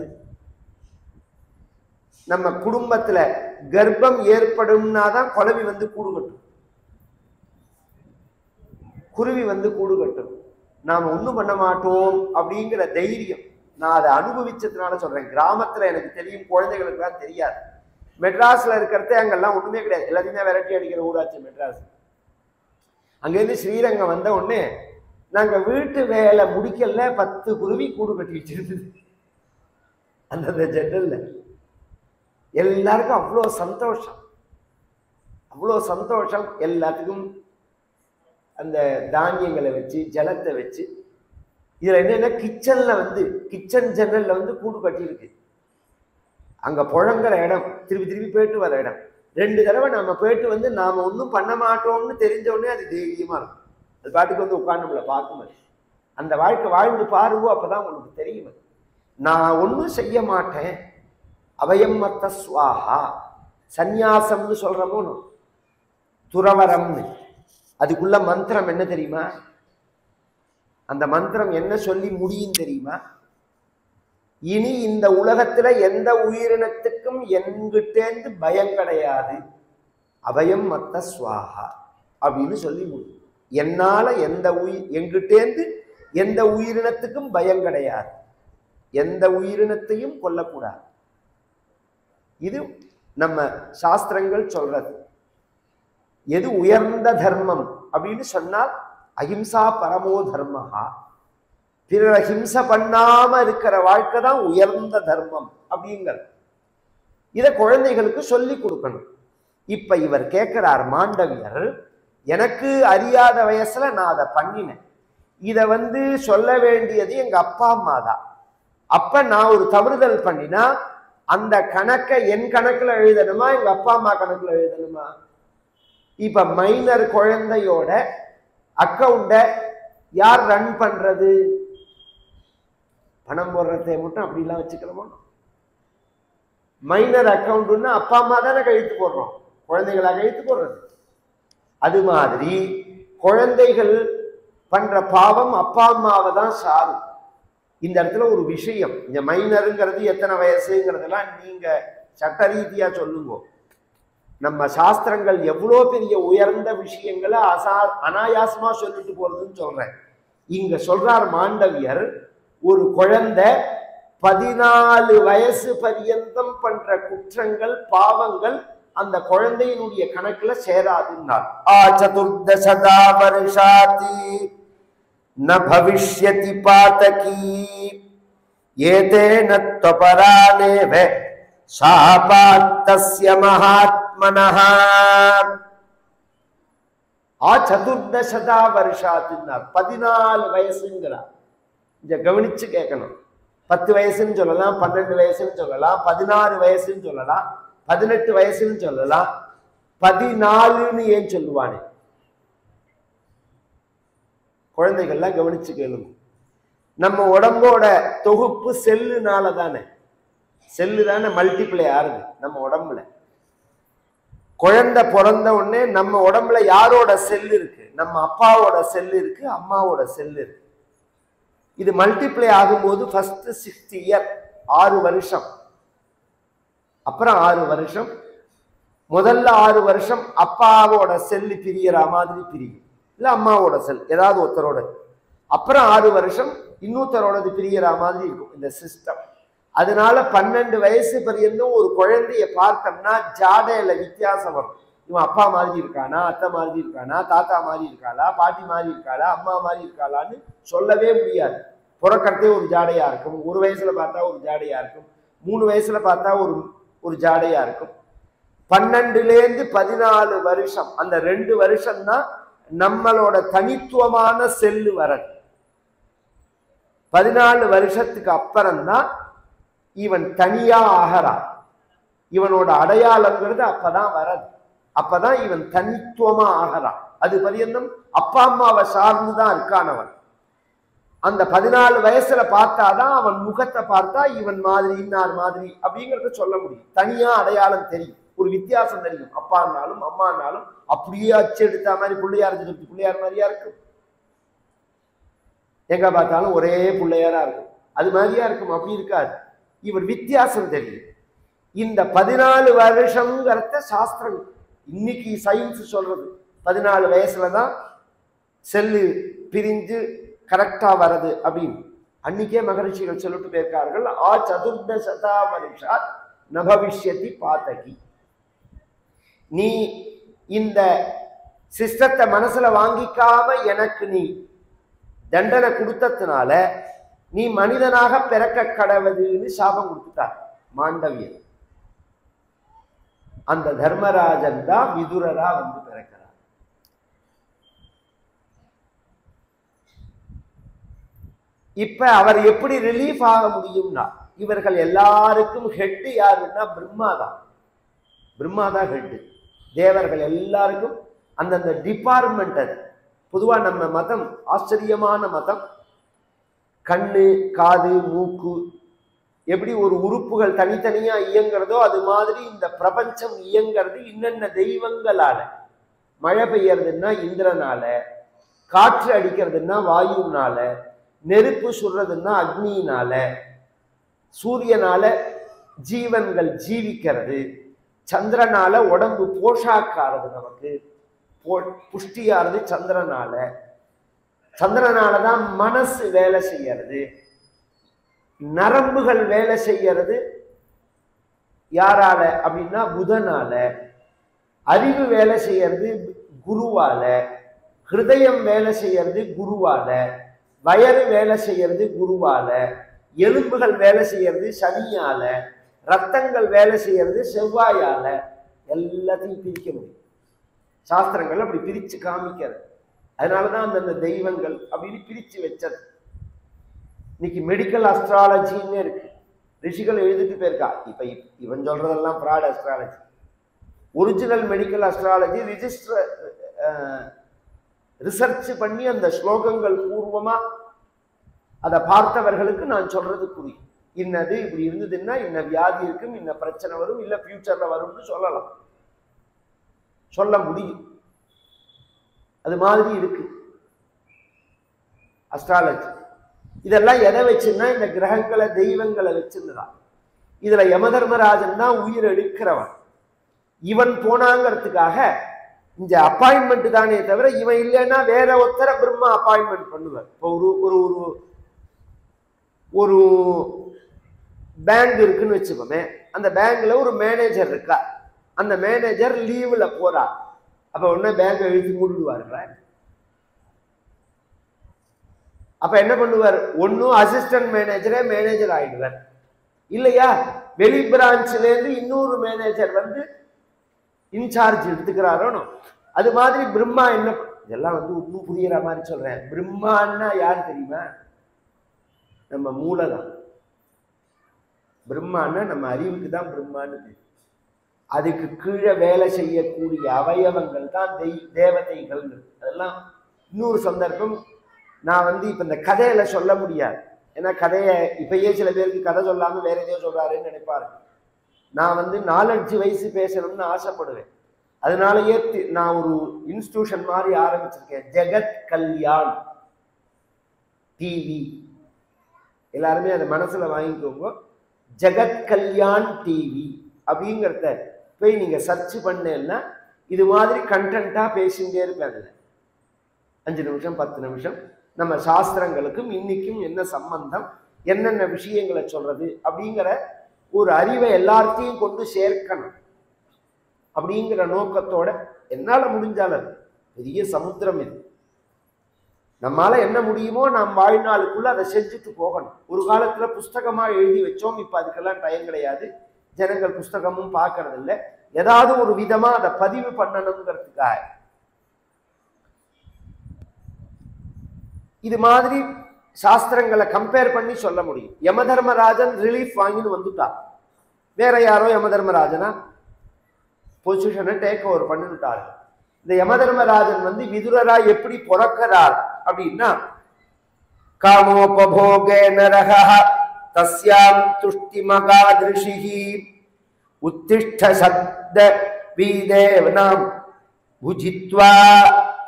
நம்ம குடும்பத்துல கர்ப்பம் ஏற்படும்னா தான் குளவி வந்து கூடு கட்டும், குருவி வந்து கூடு கட்டும். நாம ஒண்ணும் பண்ண மாட்டோம் அப்படிங்கிற தைரியம் நான் அதை அனுபவிச்சதுனால சொல்றேன். கிராமத்துல எனக்கு தெரியும், குழந்தைகளுக்கு தான் தெரியாது. மெட்ராஸ்ல இருக்கிறதே அங்கெல்லாம் ஒண்ணுமே கிடையாது, எல்லாத்தையுமே விரட்டி அடிக்கிற ஊராட்சி மெட்ராஸ். அங்கேருந்து ஸ்ரீரங்கம் வந்த உடனே நாங்க வீட்டு வேலை முடிக்கல, 10 குருவி கூடு கட்டி வச்சிருந்தது அந்த ஜன்னல்ல. எல்லாருக்கும் அவ்வளோ சந்தோஷம், அவ்வளோ சந்தோஷம். எல்லாத்துக்கும் அந்த தானியங்களை வச்சு ஜலத்தை வச்சு. இதுல என்னன்னா கிச்சன்ல வந்து கிச்சன் ஜன்னல்ல வந்து கூடு கட்டியிருக்கு. அங்க புழங்குற இடம், திருப்பி திருப்பி போயிட்டு வர இடம். 2 தடவை நம்ம போயிட்டு வந்து நாம ஒன்றும் பண்ண மாட்டோம்னு தெரிஞ்ச உடனே அது தைரியமா இருக்கும். அது பாட்டுக்கு வந்து உட்கார்ந்து நம்மளை பார்க்கும். அந்த வாழ்க்கை வாழ்ந்து பாருவோ, அப்பதான் உங்களுக்கு தெரியும். நான் ஒன்றும் செய்ய மாட்டேன், அபயம் மத்த ஸ்வாஹா, சந்நியாசம்னு சொல்றமோ துறவரம்னு. அதுக்குள்ள மந்திரம் என்ன தெரியுமா? அந்த மந்திரம் என்ன சொல்லி முடியும் தெரியுமா? இனி இந்த உலகத்துல எந்த உயிரினத்துக்கும் என்கிட்டேந்து பயம் கிடையாது, அபயம் மத்த ஸ்வாஹா அப்படின்னு சொல்லி முடியும். என்னால எந்த என்கிட்டேந்து எந்த உயிரினத்துக்கும் பயம் கிடையாது, எந்த உயிரினத்தையும் கொல்லக்கூடாது. இது நம்ம சாஸ்திரங்கள் சொல்றது. எது உயர்ந்த தர்மம் அப்படின்னு சொன்னால் அஹிம்சா பரமோ தர்மஹா, பிறரை ஹிம்சை பண்ணாம இருக்கிற வாழ்க்கை தான் உயர்ந்த தர்மம் அப்படிங்கிறது. இதை குழந்தைகளுக்கு சொல்லி கொடுக்கணும். இப்ப இவர் கேட்கிறார் மாண்டவியர், எனக்கு அறியாத வயசுல நான் அதை பண்ணினேன், இதை சொல்ல வேண்டியது எங்க அப்பா அம்மா தான். அப்ப நான் ஒரு தவறுதல் பண்ணினா அந்த கணக்கை என் கணக்குல எழுதணுமா எங்க அப்பா அம்மா கணக்குல எழுதணுமா? இப்ப மைனர் குழந்தையோட அக்கௌண்ட யார் ரன் பண்றது? பணம் போடுறதை மட்டும் அப்படிலாம் வச்சுக்கிறோமா? மைனர் அக்கௌண்ட்னா அப்பா அம்மா தானே கழித்து போடுறோம், குழந்தைகளா கழித்து போடுறது. அது மாதிரி குழந்தைகள் பண்ற பாவம் அப்பா அம்மாவை தான் சாரும். இந்த இடத்துல ஒரு விஷயம், இந்த மைனருங்கிறது எத்தனை வயசுங்கிறதெல்லாம் நீங்க சட்ட ரீதியா சொல்லுங்க. நம்ம சாஸ்திரங்கள் எவ்வளோ பெரிய உயர்ந்த விஷயங்களை அனாயாசமா சொல்லிட்டு போறதுன்னு சொல்றேன். இங்க சொல்றார் மாண்டவியர், ஒரு குழந்தை 14 வயசு பரியந்தம் பண்ற குற்றங்கள் பாவங்கள் அந்த குழந்தையினுடைய கணக்குல சேராதுன்னார். சதுர்தசதா வருஷாதி ந பவிஷ்யதி பாதகி ஏதேன த்வபரானேவ சாபாத்தஸ்ய மகாத்மனஹ. சதுர்தசதா வருஷாத்தின்னார், 14 வயசுங்கிறார். இங்க கவனிச்சு கேட்கணும். 10 வயசுன்னு சொல்லலாம், 12 வயசுன்னு சொல்லலாம், 16 வயசுன்னு சொல்லலாம், 18 வயசுன்னு சொல்லலாம், 14ன்னு ஏன் சொல்லுவானே? குழந்தைகள்லாம் கவனிச்சு கேளுங்க. நம்ம உடம்போட தொகுப்பு செல்லுனால தானே, செல்லு தானே மல்டிப்ளை ஆகுது நம்ம உடம்புல. குழந்தை பிறந்த உடனே நம்ம உடம்புல யாரோட செல் இருக்கு? நம்ம அப்பாவோட செல் இருக்கு, அம்மாவோட செல் இருக்கு. இது மல்டிப்ளை ஆகும்போது ஃபர்ஸ்ட் 6 இயர் 6 வருஷம், அப்புறம் 6 வருஷம், முதல்ல 6 வருஷம் அப்பாவோட செல்லு பிரியற மாதிரி பிரியும், இல்ல அம்மாவோட செல் ஏதாவது ஒருத்தரோட. அப்புறம் 6 வருஷம் இன்னொருத்தரோடது பிரியற மாதிரி இருக்கும் இந்த சிஸ்டம். அதனால 12 வயசு பரியந்தும் ஒரு குழந்தைய பார்த்தோம்னா ஜாடையில வித்தியாசம் வரும். இவன் அப்பா மாதிரி இருக்கானா, அத்தை மாதிரி இருக்கானா, தாத்தா மாதிரி இருக்காளா, பாட்டி மாதிரி இருக்காளா, அம்மா மாதிரி இருக்காளான்னு சொல்லவே முடியாது. புறக்கட்டே ஒரு ஜாடையா இருக்கும், 1 வயசுல பார்த்தா ஒரு ஜாடையா இருக்கும், 3 வயசுல பார்த்தா ஒரு ஜாடையா இருக்கும். 12லேருந்து 14 வருஷம், அந்த 2 வருஷம் தான் நம்மளோட தனித்துவமான செல்லு வரது. 14 வருஷத்துக்கு அப்புறம்தான் இவன் தனியா ஆகிறான். இவனோட அடையாளங்கிறது அப்பதான் வரது, அப்பதான் இவன் தனித்துவமா ஆகிறான். அது பரியந்தம் அப்பா அம்மாவை சார்ந்துதான் இருக்கானவன். அந்த 14 வயசுல பார்த்தாதான் அவன் முகத்தை பார்த்தா இவன் மாதிரி இன்னார் மாதிரி அப்படிங்கிறத சொல்ல முடியும். தனியா அடையாளம் தெரியும், ஒரு வித்தியாசம் தெரியும். அப்பான்னாலும் அம்மானாலும் அப்படியே அச்சு எடுத்த மாதிரி பிள்ளையார் பிள்ளையார் மாதிரியா இருக்கும், எங்க பார்த்தாலும் ஒரே பிள்ளையாரா இருக்கும், அது மாதிரியா இருக்கும். அப்படி இருக்காது, இவர் வித்தியாசம் தெரியும். இந்த 14 வருஷங்கிறத சாஸ்திரம் இன்னைக்கு சயின்ஸ் சொல்றது 14 வயசுலதான் செல்லு பிரிஞ்சு கரெக்டா வருது அப்படின்னு. அன்னைக்கே மகரிஷிகள் சொல்லிட்டு போயிருக்கார்கள், சதுர்தசதா வருஷாத் ந பவிஷ்யதி பாதகி. நீ இந்த சிஸ்டத்தை மனசுல வாங்கிக்காம எனக்கு நீ தண்டனை கொடுத்ததுனால நீ மனிதனாக பிறக்க கடவுதுன்னு சாபம் கொடுத்துட்டார் மாண்டவியர். அந்த தர்மராஜன் தான் விதுரரா பிறக்கிறார். இப்ப அவர் எப்படி ரிலீஃப் ஆக முடியும்னா, இவர்கள் எல்லாருக்கும் ஹெட் யாருன்னா பிரம்மா தான். பிரம்மா தான் ஹெட். தேவர்கள் எல்லாருக்கும் அந்தந்த டிபார்ட்மெண்ட். அது பொதுவா நம்ம மதம் ஆச்சரியமான மதம். கண்ணு, காது, மூக்கு எப்படி ஒரு உறுப்புகள் தனித்தனியா இயங்குறதோ அது மாதிரி இந்த பிரபஞ்சம் இயங்கிறது இன்னென்ன தெய்வங்களால. மழை பெய்யறதுன்னா இந்திரனால, காற்று அடிக்கிறதுன்னா வாயுனால, நெருப்பு சுடுறதுன்னா அக்னியினால, சூரியனால ஜீவன்கள் ஜீவிக்கிறது, சந்திரனால உடம்பு போஷாக்காறது, நமக்கு புஷ்டியாறது சந்திரனால, சந்திரனாலதான் மனசு வேலை செய்யறது, நரம்புகள் வேலை செய்யறது யாரால அப்படின்னா புதனால, அறிவு வேலை செய்யறது குருவால, ஹிருதயம் வேலை செய்யறது குருவால, வயறு வேலை செய்யறது குருவால, எலும்புகள் வேலை செய்யறது சனியால, ரத்தங்கள் வேலை செய்யறது செவ்வாயால. எல்லாத்தையும் பிரிக்க முடியும். சாஸ்திரங்கள் அப்படி பிரிச்சு காமிக்கிறது. அதனாலதான் அந்தந்த தெய்வங்கள் அப்படின்னு பிரிச்சு வச்சது. இன்னைக்கு மெடிக்கல் அஸ்ட்ராலஜின்னு இருக்கு, ரிஷிகள் எழுதிட்டு போயிருக்கா. இப்ப இவன் சொல்றதெல்லாம் fraud astrology. Original medical astrology research பண்ணி அந்த ஸ்லோகங்கள் பூர்வமா அதை பார்த்தவர்களுக்கு நான் சொல்றது புரியும். இன்னது இப்படி இருந்ததுன்னா இன்ன வியாதி இருக்கும், இன்ன பிரச்சனை வரும், இல்ல ஃபியூச்சர்ல வரும்னு சொல்லலாம், சொல்ல முடியும். அது மாதிரி இருக்கு அஸ்ட்ராலஜி. இதெல்லாம் எதை வச்சுன்னா இந்த கிரகங்களை தெய்வங்களை வச்சிருந்தான். இதுல யமதர்மராஜன் தான் உயிர் எடுக்கிறவன். இவன் போனாங்கிறதுக்காக இந்த அப்பாயின்மெண்ட் தானே தவிர இவன் இல்லைன்னா வேற ஒருத்தர பிரம்மா அப்பாயின்மெண்ட் பண்ணுவார். இப்போ ஒரு ஒரு ஒரு பேங்க் இருக்குன்னு வச்சுக்கோமே, அந்த பேங்க்ல ஒரு மேனேஜர் இருக்கா. அந்த மேனேஜர் லீவ்ல போறா. அப்ப உடனே பேங்க் எழுதி மூடிடுவாருல. அப்ப என்ன பண்ணுவார்? ஒன்னும் அசிஸ்டன்ட் மேனேஜரே மேனேஜர் ஆயிடுவார், இல்லையா வெளி பிரான்ச்ல இருந்து இன்னொரு மேனேஜர் வந்து இன்சார்ஜ் எடுத்துக்கிறாரோ. அது மாதிரி பிரம்மா என்ன, இதெல்லாம் வந்து இன்னும் புரியுற மாதிரி சொல்றேன். பிரம்மான்னா யார் தெரியுமா? நம்ம மூளை தான். பிரம்மான்னா நம்ம அறிவுக்கு தான் பிரம்மான்னு. அதுக்கு கீழே வேலை செய்யக்கூடிய அவயவங்கள் தான் தேவதைகள். அதெல்லாம் இன்னொரு சந்தர்ப்பம். நான் வந்து இப்ப இந்த கதையில சொல்ல முடியாது, ஏன்னா கதையை இப்பயே சில பேருக்கு கதை சொல்லாம வேற எதையோ சொல்றாருன்னு நினைப்பாரு. நான் வந்து 4-5 வயசு பேசணும்னு ஆசைப்படுவேன். அதனாலயே நான் ஒரு இன்ஸ்டிடியூஷன் மாதிரி ஆரம்பிச்சிருக்கேன், ஜெகத் கல்யாண் டிவி. எல்லாருமே அதை மனசுல வாங்கிக்கோங்க. ஜெகத் கல்யாண் டிவி அப்படிங்கிறத போய் நீங்க சர்ச் பண்ணேன்னா இது மாதிரி கண்டென்ட்டா பேசிட்டே இருக்காது. 5 நிமிஷம் 10 நிமிஷம் நம்ம சாஸ்திரங்களுக்கும் இன்னைக்கும் என்ன சம்பந்தம், என்னென்ன விஷயங்களை சொல்றது அப்படிங்கிற ஒரு அறிவை எல்லாத்தையும் கொண்டு சேர்க்கணும் அப்படிங்கிற நோக்கத்தோட என்னால முடிஞ்சாலும் பெரிய சமுத்திரம் இது. நம்மால என்ன முடியுமோ நாம் வாழ்நாளுக்குள்ள அதை செஞ்சுட்டு போகணும். ஒரு காலத்துல புஸ்தகமா எழுதி வச்சோம், இப்ப அதுக்கெல்லாம் டைம் கிடையாது. ஜனங்கள் புஸ்தகமும் பார்க்கறது இல்லை. ஏதாவது ஒரு விதமா அதை பதிவு பண்ணணுங்கிறதுக்காக இது மாதிரி சாஸ்திரங்களை கம்பேர் பண்ணி சொல்ல முடியும். யமதர்மராஜன் ரிலீஃப் வாங்கின்னு வந்துட்டா, வேற யாரோ யமதர்மராஜனா பொசிஷனை டேக் ஓவர் பண்ணிவிட்டாரு. இந்த யமதர்மராஜன் வந்து விதுரரா எப்படி பிறக்கிறார் அப்படின்னா, காமோபோகே நரஹ தஸ்யாம் துஷ்டி மகாத்ருஷிஹி உத்திஷ்ட சப்த வீதேவனாம் புஜித்வா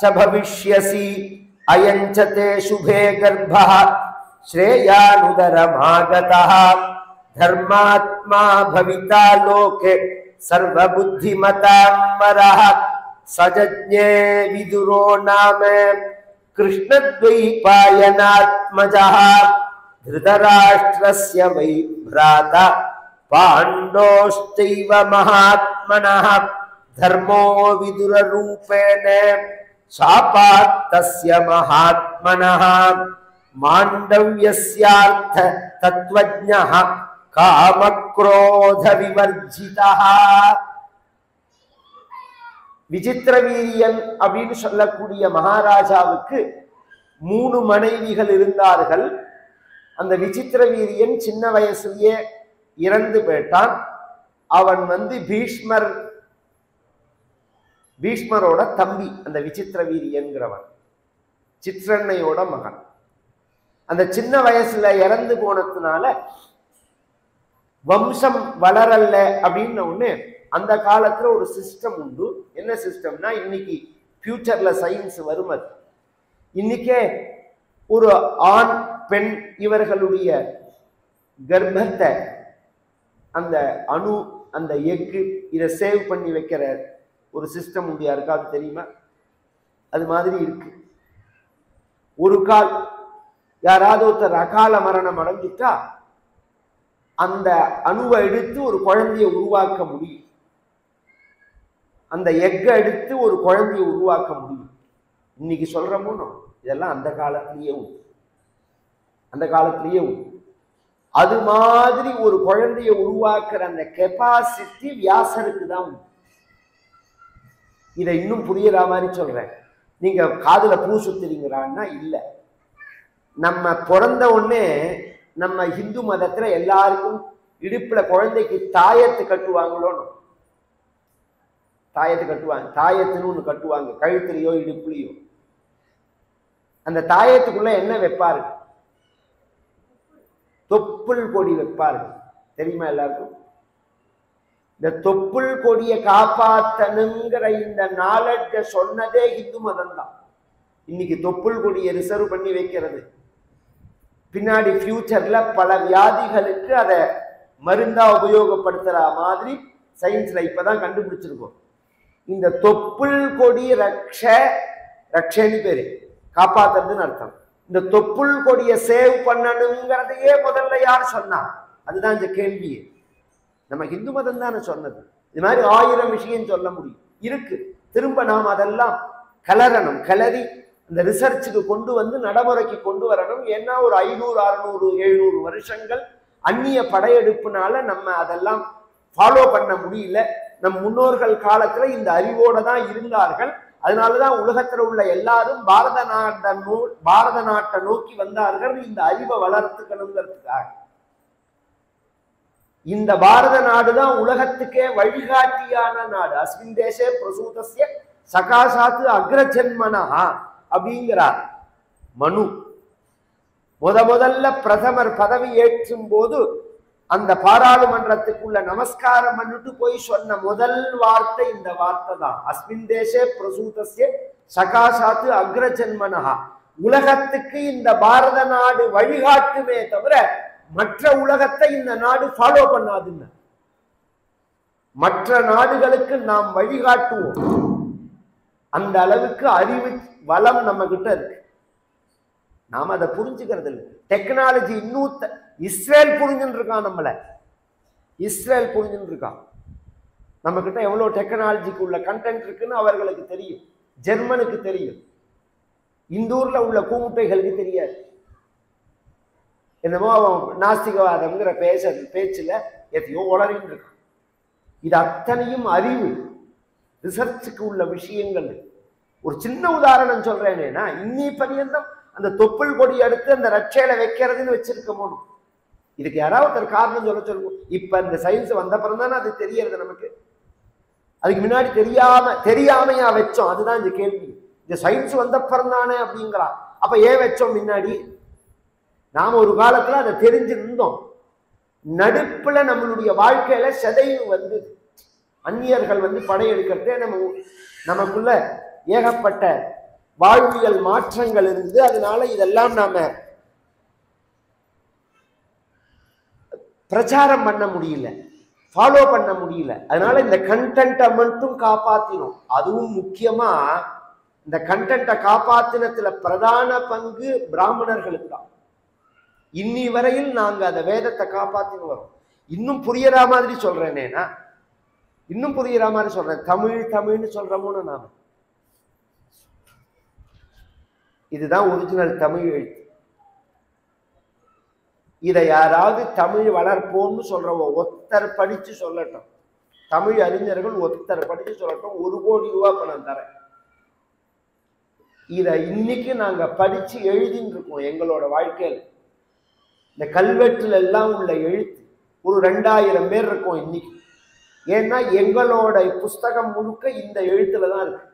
ச பவிஷ்யசி அயஞ்சதே சுபே கர்ப்பः ஸ்ரேயானுதரமாகதः தர்மாத்மா பவிதா லோகே சர்வபுத்திமதாம் மரஹ சஜஜ்ஞே விதுரோ நாம கிருஷ்ணத்வைபாயனாத்மஜः திருதராஷ்டிரஸ்ய வை ப்ராதா பாண்டோஸ்சைவ மகாத்மனः தர்மோ விதுர ரூபேண சாபாத்தஸ்ய மகாத்மனः மாண்டவ்யஸ்யார்த்த தத்வஜ்ஞः காமக்ரோத விவர்ஜிதः. விசித்திரவீரியன் அப்படின்னு சொல்லக்கூடிய மகாராஜாவுக்கு 3 மனைவிகள் இருந்தார்கள். அந்த விசித்திரவீரியன் சின்ன வயசுலயே இறந்து போயிட்டான். அவன் வந்து பீஷ்மரோட தம்பி. அந்த விசித்திரவீரியன்கிறவன் சித்ரண்ணையோட மகன். அந்த சின்ன வயசுல இறந்து போனதுனால வம்சம் வளரல்ல அப்படின்னு ஒண்ணு. அந்த காலத்துல ஒரு சிஸ்டம் உண்டு. என்ன சிஸ்டம்னா, இன்னைக்கு ஃபியூச்சர்ல சயின்ஸ் வரும். அது இன்னைக்கே ஒரு ஆண் பெண் இவர்களுடைய கர்ப்பத்தை, அந்த அணு, அந்த எக்கு, இதை சேவ் பண்ணி வைக்கிற ஒரு சிஸ்டம் உண்டு. யாருக்காவது தெரியுமா? அது மாதிரி இருக்கு. ஒரு கால் யாராவது ஒருத்தர் அகால மரணம் அடைஞ்சிட்டா அந்த அணுவை எடுத்து ஒரு குழந்தையை உருவாக்க முடியும். அந்த எக்கை எடுத்து ஒரு குழந்தையை உருவாக்க முடியும். இன்னைக்கு சொல்றோமோ இதெல்லாம் அந்த காலத்திலேயே உண்டு. அந்த காலத்திலேயே உண்டு. அது மாதிரி ஒரு குழந்தையை உருவாக்குற அந்த கெப்பாசிட்டி வியாசருக்கு தான் உண்டு. இதை இன்னும் புரியுற மாதிரி சொல்றேன். நீங்க காதுல பூ சுத்துறீங்களான்னா இல்ல. நம்ம பிறந்த உடனே நம்ம இந்து மதத்துல எல்லாருக்கும் இடுப்புல குழந்தைக்கு தாயத்து கட்டுவாங்களோன்னு. தாயத்து கட்டுவாங்க. தாயத்துன்னு ஒண்ணு கட்டுவாங்க, கழுத்துலையோ இடுப்புலையோ. அந்த தாயத்துக்குள்ள என்ன வைப்பாரு? தொப்புள் கொடி வைப்பாரு. தெரியுமா எல்லாருக்கும்? இந்த தொப்புள் கொடியை காப்பாத்தணுங்கிற இந்த நாலெட்ஜ சொன்னதே இந்து மதம் தான். இன்னைக்கு தொப்புள் கொடியை ரிசர்வ் பண்ணி வைக்கிறது பின்னாடி ஃபியூச்சர்ல பல வியாதிகளுக்கு அதை மருந்தா உபயோகப்படுத்துற மாதிரி சயின்ஸ்ல இப்பதான் கண்டுபிடிச்சிருக்கோம். இந்த தொப்புள் கொடி ரக்ஷன்னு பேரு, காப்பாத்துறதுன்னு அர்த்தம். இந்த தொப்புள் கொடியை சேவ் பண்ணணுங்கிறதையே முதல்ல யார் சொன்னா? அதுதான் இந்த கேள்வியே. நம்ம இந்து மதம் தானே சொன்னது. இது மாதிரி 1000 விஷயம் சொல்ல முடியும் இருக்கு. திரும்ப நாம் அதெல்லாம் கலரணும், கலரி இந்த ரிசர்ச்சுக்கு கொண்டு வந்து நடைமுறைக்கு கொண்டு வரணும். ஏன்னா ஒரு 500, 600, 700 வருஷங்கள் அந்நிய படையெடுப்புனால நம்ம அதெல்லாம் ஃபாலோ பண்ண முடியல. நம் முன்னோர்கள் காலத்துல இந்த அறிவோட தான் இருந்தார்கள். அதனாலதான் உலகத்துல உள்ள எல்லாரும் பாரத நாட்டை நோக்கி வந்தார்கள், இந்த அறிவை வளர்த்துக்கணுங்கிறதுக்காக. இந்த பாரத நாடு தான் உலகத்துக்கே வழிகாட்டியான நாடு. அஸ்மின் தேசே பிரசூதஸ்ய சகாசாத்து அக்ரஜன்மனா அப்படிங்கிறார் மனு. முதல்ல பிரதமர் பதவி ஏற்றும் போது அந்த பாராளுமன்றத்துக்குள்ள நமஸ்காரம் பண்ணிட்டு போய் சொன்ன முதல் வார்த்தை இந்த வார்த்தை தான். அஸ்மின் தேசே பிரசூதஸ்ய சகாசாத்து அக்ரஜன்மனா. உலகத்துக்கு இந்த பாரத நாடு வழிகாட்டுமே தவிர மற்ற உலகத்தை இந்த நாடு ஃபாலோ பண்ணாதுன்னு. மற்ற நாடுகளுக்கு நாம் வழிகாட்டுவோம். அந்த அளவுக்கு அறிவு வளம் நம்ம கிட்ட இருக்கு. நாம அதை புரிஞ்சுக்கிறது இல்லை. டெக்னாலஜி இன்னும் இஸ்ரேல் புரிஞ்சுட்டு இருக்கான். நம்மள இஸ்ரேல் புரிஞ்சுட்டு இருக்கான். நம்ம கிட்ட எவ்வளவு டெக்னாலஜிக்கு உள்ள கண்டென்ட் இருக்குன்னு அவர்களுக்கு தெரியும். ஜெர்மனுக்கு தெரியும். இந்த ஊர்ல உள்ள கூமுட்டைகளுக்கு தெரியாது. என்னமோ அவன் நாஸ்திகவாதம்ங்கிற பேச்சுல எதையோ உளறின்னு இருக்கான். இது அத்தனையும் அறிவு, ரிசர்ச்சுக்கு உள்ள விஷயங்கள். ஒரு சின்ன உதாரணம் சொல்றேன்னா, இன்னி பரியந்தம் அந்த தொப்புள் கொடி எடுத்து அந்த ரட்சையில வைக்கிறதுன்னு வச்சிருக்க போனோம். இதுக்கு யாராவது ஒரு காரணம் சொல்லுவோம். இப்ப இந்த சயின்ஸ் வந்த அப்புறம் தானே அது தெரியறது நமக்கு. அதுக்கு முன்னாடி தெரியாமையா வச்சோம். அதுதான் இந்த கேள்வி. இந்த சயின்ஸ் வந்த அப்புறம் தானே அப்படிங்கிறான். அப்ப ஏன் வச்சோம் முன்னாடி? நாம ஒரு காலத்துல அதை தெரிஞ்சிருந்தோம். நடுப்புல நம்மளுடைய வாழ்க்கையில சிதைவு வந்து அந்நியர்கள் வந்து படையெடுக்கிறதே நமக்குள்ள ஏகப்பட்ட வாழ்வியல் மாற்றங்கள் இருந்து, அதனால இதெல்லாம் நாம பிரச்சாரம் பண்ண முடியல, ஃபாலோ பண்ண முடியல. அதனால இந்த கண்டென்ட்டை மட்டும் காப்பாத்தினோம். அதுவும் முக்கியமா இந்த கண்டென்ட்டை காப்பாத்தினத்துல பிரதான பங்கு பிராமணர்களுக்கு தான். இன்னி வரையில் நாங்க அந்த வேதத்தை காப்பாத்தின்னு வரோம். இன்னும் புரியற மாதிரி சொல்றேனேனா, இன்னும் புரியற மாதிரி சொல்றேன். தமிழ்னு சொல்றோமோன்னு நாம. இதுதான் ஒரிஜினல் தமிழ் எழுத்து. இதை யாராவது தமிழ் வளர்ப்போம்னு சொல்றவோ ஒருத்தர் படிச்சு சொல்லட்டும். தமிழ் அறிஞர்கள் ஒருத்தர் படிச்சு சொல்லட்டும். 1 கோடி ரூபாய் பணம் தரேன். இதை இன்னைக்கு நாங்க படிச்சு எழுதின்னு இருக்கோம். எங்களோட வாழ்க்கையில் இந்த கல்வெட்டுல எல்லாம் உள்ள எழுத்து ஒரு 2000 பேர் இருக்கும் இன்னைக்கு. ஏன்னா எங்களோட புஸ்தகம் முழுக்க இந்த எழுத்துல தான் இருக்கு.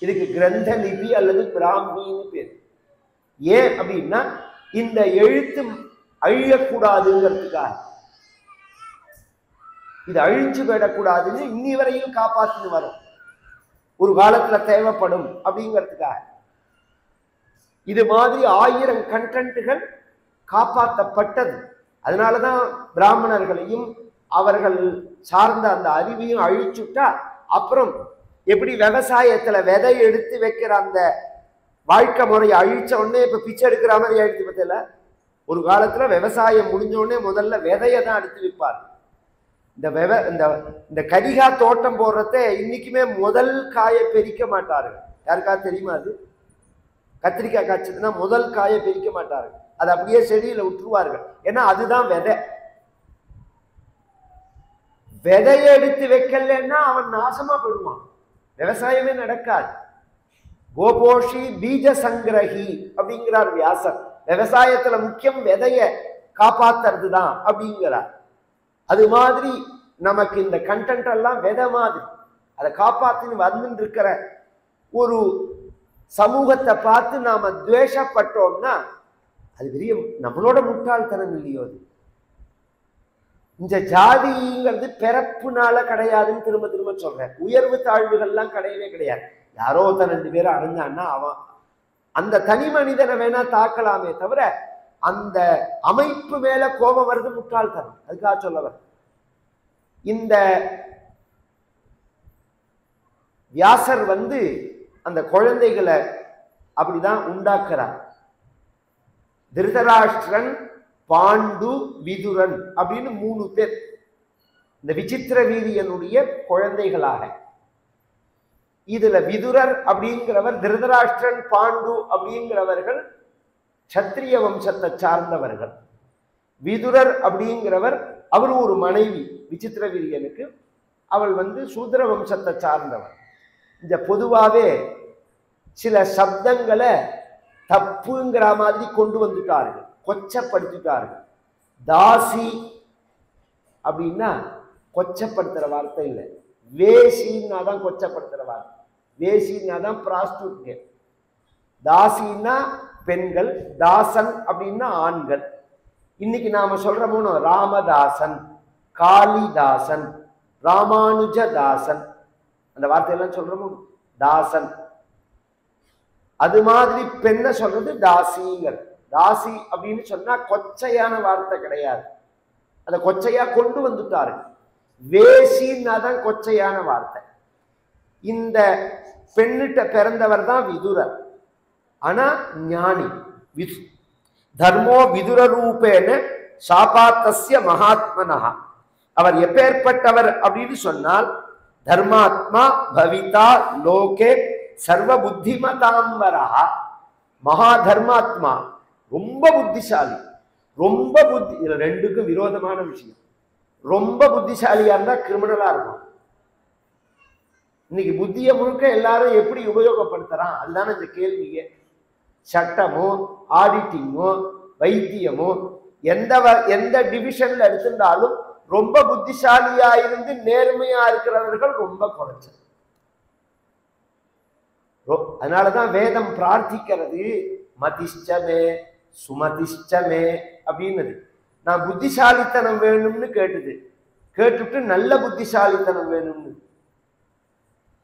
இதுக்கு கிரந்த லிபி அல்லது பிராமின்னு பேர். ஏன் அப்படின்னா இந்த எழுத்து அழியக்கூடாதுங்கிறதுக்காக, இது அழிஞ்சு போயிடக்கூடாதுன்னு இன்னி வரையும் காப்பாற்றின்னு வரும். ஒரு காலத்துல தேவைப்படும் அப்படிங்கிறதுக்காக. இது மாதிரி 1000 கண்டென்ட்டுகள் காப்பாற்றப்பட்டது. அதனாலதான் பிராமணர்களையும் அவர்கள் சார்ந்த அந்த அறிவையும் அழிச்சுட்டா, அப்புறம் எப்படி விவசாயத்துல விதை எடுத்து வைக்கிற அந்த வாழ்க்கை முறையை அழிச்ச உடனே இப்ப பிச்சை எடுக்கிற மாதிரி ஆயிடுச்சு பத்தில. ஒரு காலத்துல விவசாயம் முடிஞ்ச உடனே முதல்ல விதையை தான் எடுத்து விற்பார். இந்த கரிகா தோட்டம் போடுறத இன்னைக்குமே முதல் காயை பெரிக்க மாட்டார்கள். யாருக்காவது தெரியுமா? அது கத்திரிக்காய் காய்ச்சதுன்னா முதல் காயை பெரிக்க மாட்டார்கள், அது அப்படியே செடியில விட்டுருவார்கள். ஏன்னா அதுதான் விதை. விதையை எடுத்து வைக்கலன்னா அவன் நாசமா போயிடுவான், விவசாயமே நடக்காது. கோபோஷி பீஜ சங்கிரகி அப்படிங்கிறார் வியாசர். விவசாயத்துல முக்கியம் விதைய காப்பாத்துறது தான் அப்படிங்கிறார். அது மாதிரி நமக்கு இந்த கண்டென்ட் எல்லாம் விதை மாதிரி அதை காப்பாத்தின்னு வந்துட்டு இருக்கிற ஒரு சமூகத்தை பார்த்து நாம துவேஷப்பட்டோம்னா அது பெரிய நம்மளோட முட்டாள்தனம் இல்லையோ? அது இந்த ஜாதிங்கிறது பிறப்புனால கிடையாதுன்னு திரும்ப திரும்ப சொல்றேன். உயர்வு தாழ்வுகள்லாம் கிடையவே கிடையாது. யாரோ ஒருத்தன் 2 பேரும் அடைஞ்சான்னா அவன் அந்த தனி மனிதனை வேணா தாக்கலாமே தவிர அந்த அமைப்பு மேல கோபம் வருது முட்டாள்தனம். அதுக்காக சொல்லவர். இந்த வியாசர் அந்த குழந்தைகளை அப்படிதான் உண்டாக்குறார். திருதராஷ்டிரன், பாண்டு, விதுரன் அப்படின்னு 3 பேர் இந்த விசித்திர வீரியனுடைய குழந்தைகளாக. இதுல விதுரர் அப்படிங்கிறவர், திருதராஷ்டிரன், பாண்டு அப்படிங்கிறவர்கள் சத்திரிய வம்சத்தை சார்ந்தவர்கள். விதுரர் அப்படிங்கிறவர் அவர் ஒரு மனைவி விசித்திர வீரியனுக்கு, அவள் சூத்திர வம்சத்தை சார்ந்தவர். இந்த பொதுவாகவே சில சப்தங்களை தப்புங்கிற மாதிரி கொண்டு வந்துட்டார்கள், கொச்சப்படுத்திட்டார்கள். தாசி அப்படின்னா கொச்சப்படுத்துற வார்த்தை இல்லை, வேசின்னா தான் கொச்சப்படுத்துற வார்த்தை. வேசின்னா தான் பிராஸ்டியூட். தாசின்னா பெண்கள், தாசன் அப்படின்னா ஆண்கள். இன்னைக்கு நாம சொல்றோமோ ராமதாசன், காளிதாசன், ராமானுஜதாசன், அந்த வார்த்தையெல்லாம் சொல்றோமோ தாசன். அது மாதிரி பெண்ணை சொல்றது தாசிங்கிற. தாசி அப்படின்னு சொன்னா கொச்சையான வார்த்தை கிடையாது, அதை கொச்சையா கொண்டு வந்துட்டாரு. வேசின்னா தான் கொச்சையான வார்த்தை. இந்த பெண்ணிட்ட பிறந்தவர் தான் விதுரர். ஆனா ஞானி. தர்மோ விதுர ரூபேன சாபாத்தஸ்ய மகாத்மனஹ. அவர் எப்பேற்பட்டவர் அப்படின்னு சொன்னால் தர்மாத்மா பவிதா லோகே சர்வ புத்திமதாம்பரா. மகா தர்மாத்மா, ரொம்ப புத்திசாலி. ரொம்ப புத்தி, இதுல ரெண்டுக்கும் விரோதமான விஷயம். ரொம்ப புத்திசாலியா இருந்தா கிரிமினலா இருக்கும். இன்னைக்கு புத்திய முழுக்க எல்லாரும் எப்படி உபயோகப்படுத்துறான் அதுதானே இந்த கேள்வியே. சட்டமோ ஆடிட்டிங்கோ வைத்தியமோ எந்த டிவிஷன்ல எடுத்திருந்தாலும் ரொம்ப புத்திசாலியா இருந்து நேர்மையா இருக்கிறவர்கள் ரொம்ப குறைச்சல். அதனாலதான் வேதம் பிரார்த்திக்கிறது மதிஷ்டமே சுமதிஷ்டமே அப்படின்னது. நான் புத்திசாலித்தனம் வேணும்னு கேட்டுட்டு நல்ல புத்திசாலித்தனம் வேணும்னு.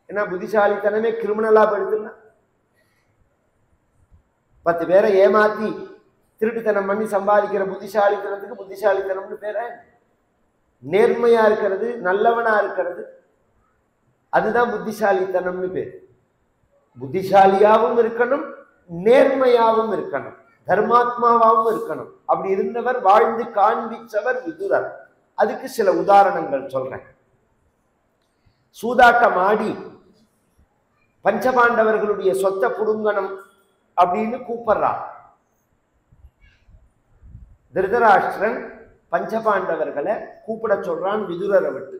ஏன்னா புத்திசாலித்தனமே கிரிமினலா படுத்துன்னா 10 பேரை ஏமாத்தி திருட்டுத்தனம் பண்ணி சம்பாதிக்கிற புத்திசாலித்தனத்துக்கு புத்திசாலித்தனம்னு பேர. நேர்மையா இருக்கிறது, நல்லவனா இருக்கிறது, அதுதான் புத்திசாலித்தனம்னு பேர். புத்திசாலியாவும் இருக்கணும், நேர்மையாவும் இருக்கணும், தர்மாத்மாவாவும் இருக்கணும். அப்படி இருந்தவர் வாழ்ந்து காண்பிச்சவர் விதுரர். அதுக்கு சில உதாரணங்கள் சொல்றேன். சூதாட்டம் ஆடி பஞ்சபாண்டவர்களுடைய சொத்தை புடுங்கணும் அப்படின்னு கூப்பிடுறார். திருதராஷ்டிரன் பஞ்சபாண்டவர்களை கூப்பிட சொல்றான் விதுரரை விட்டு.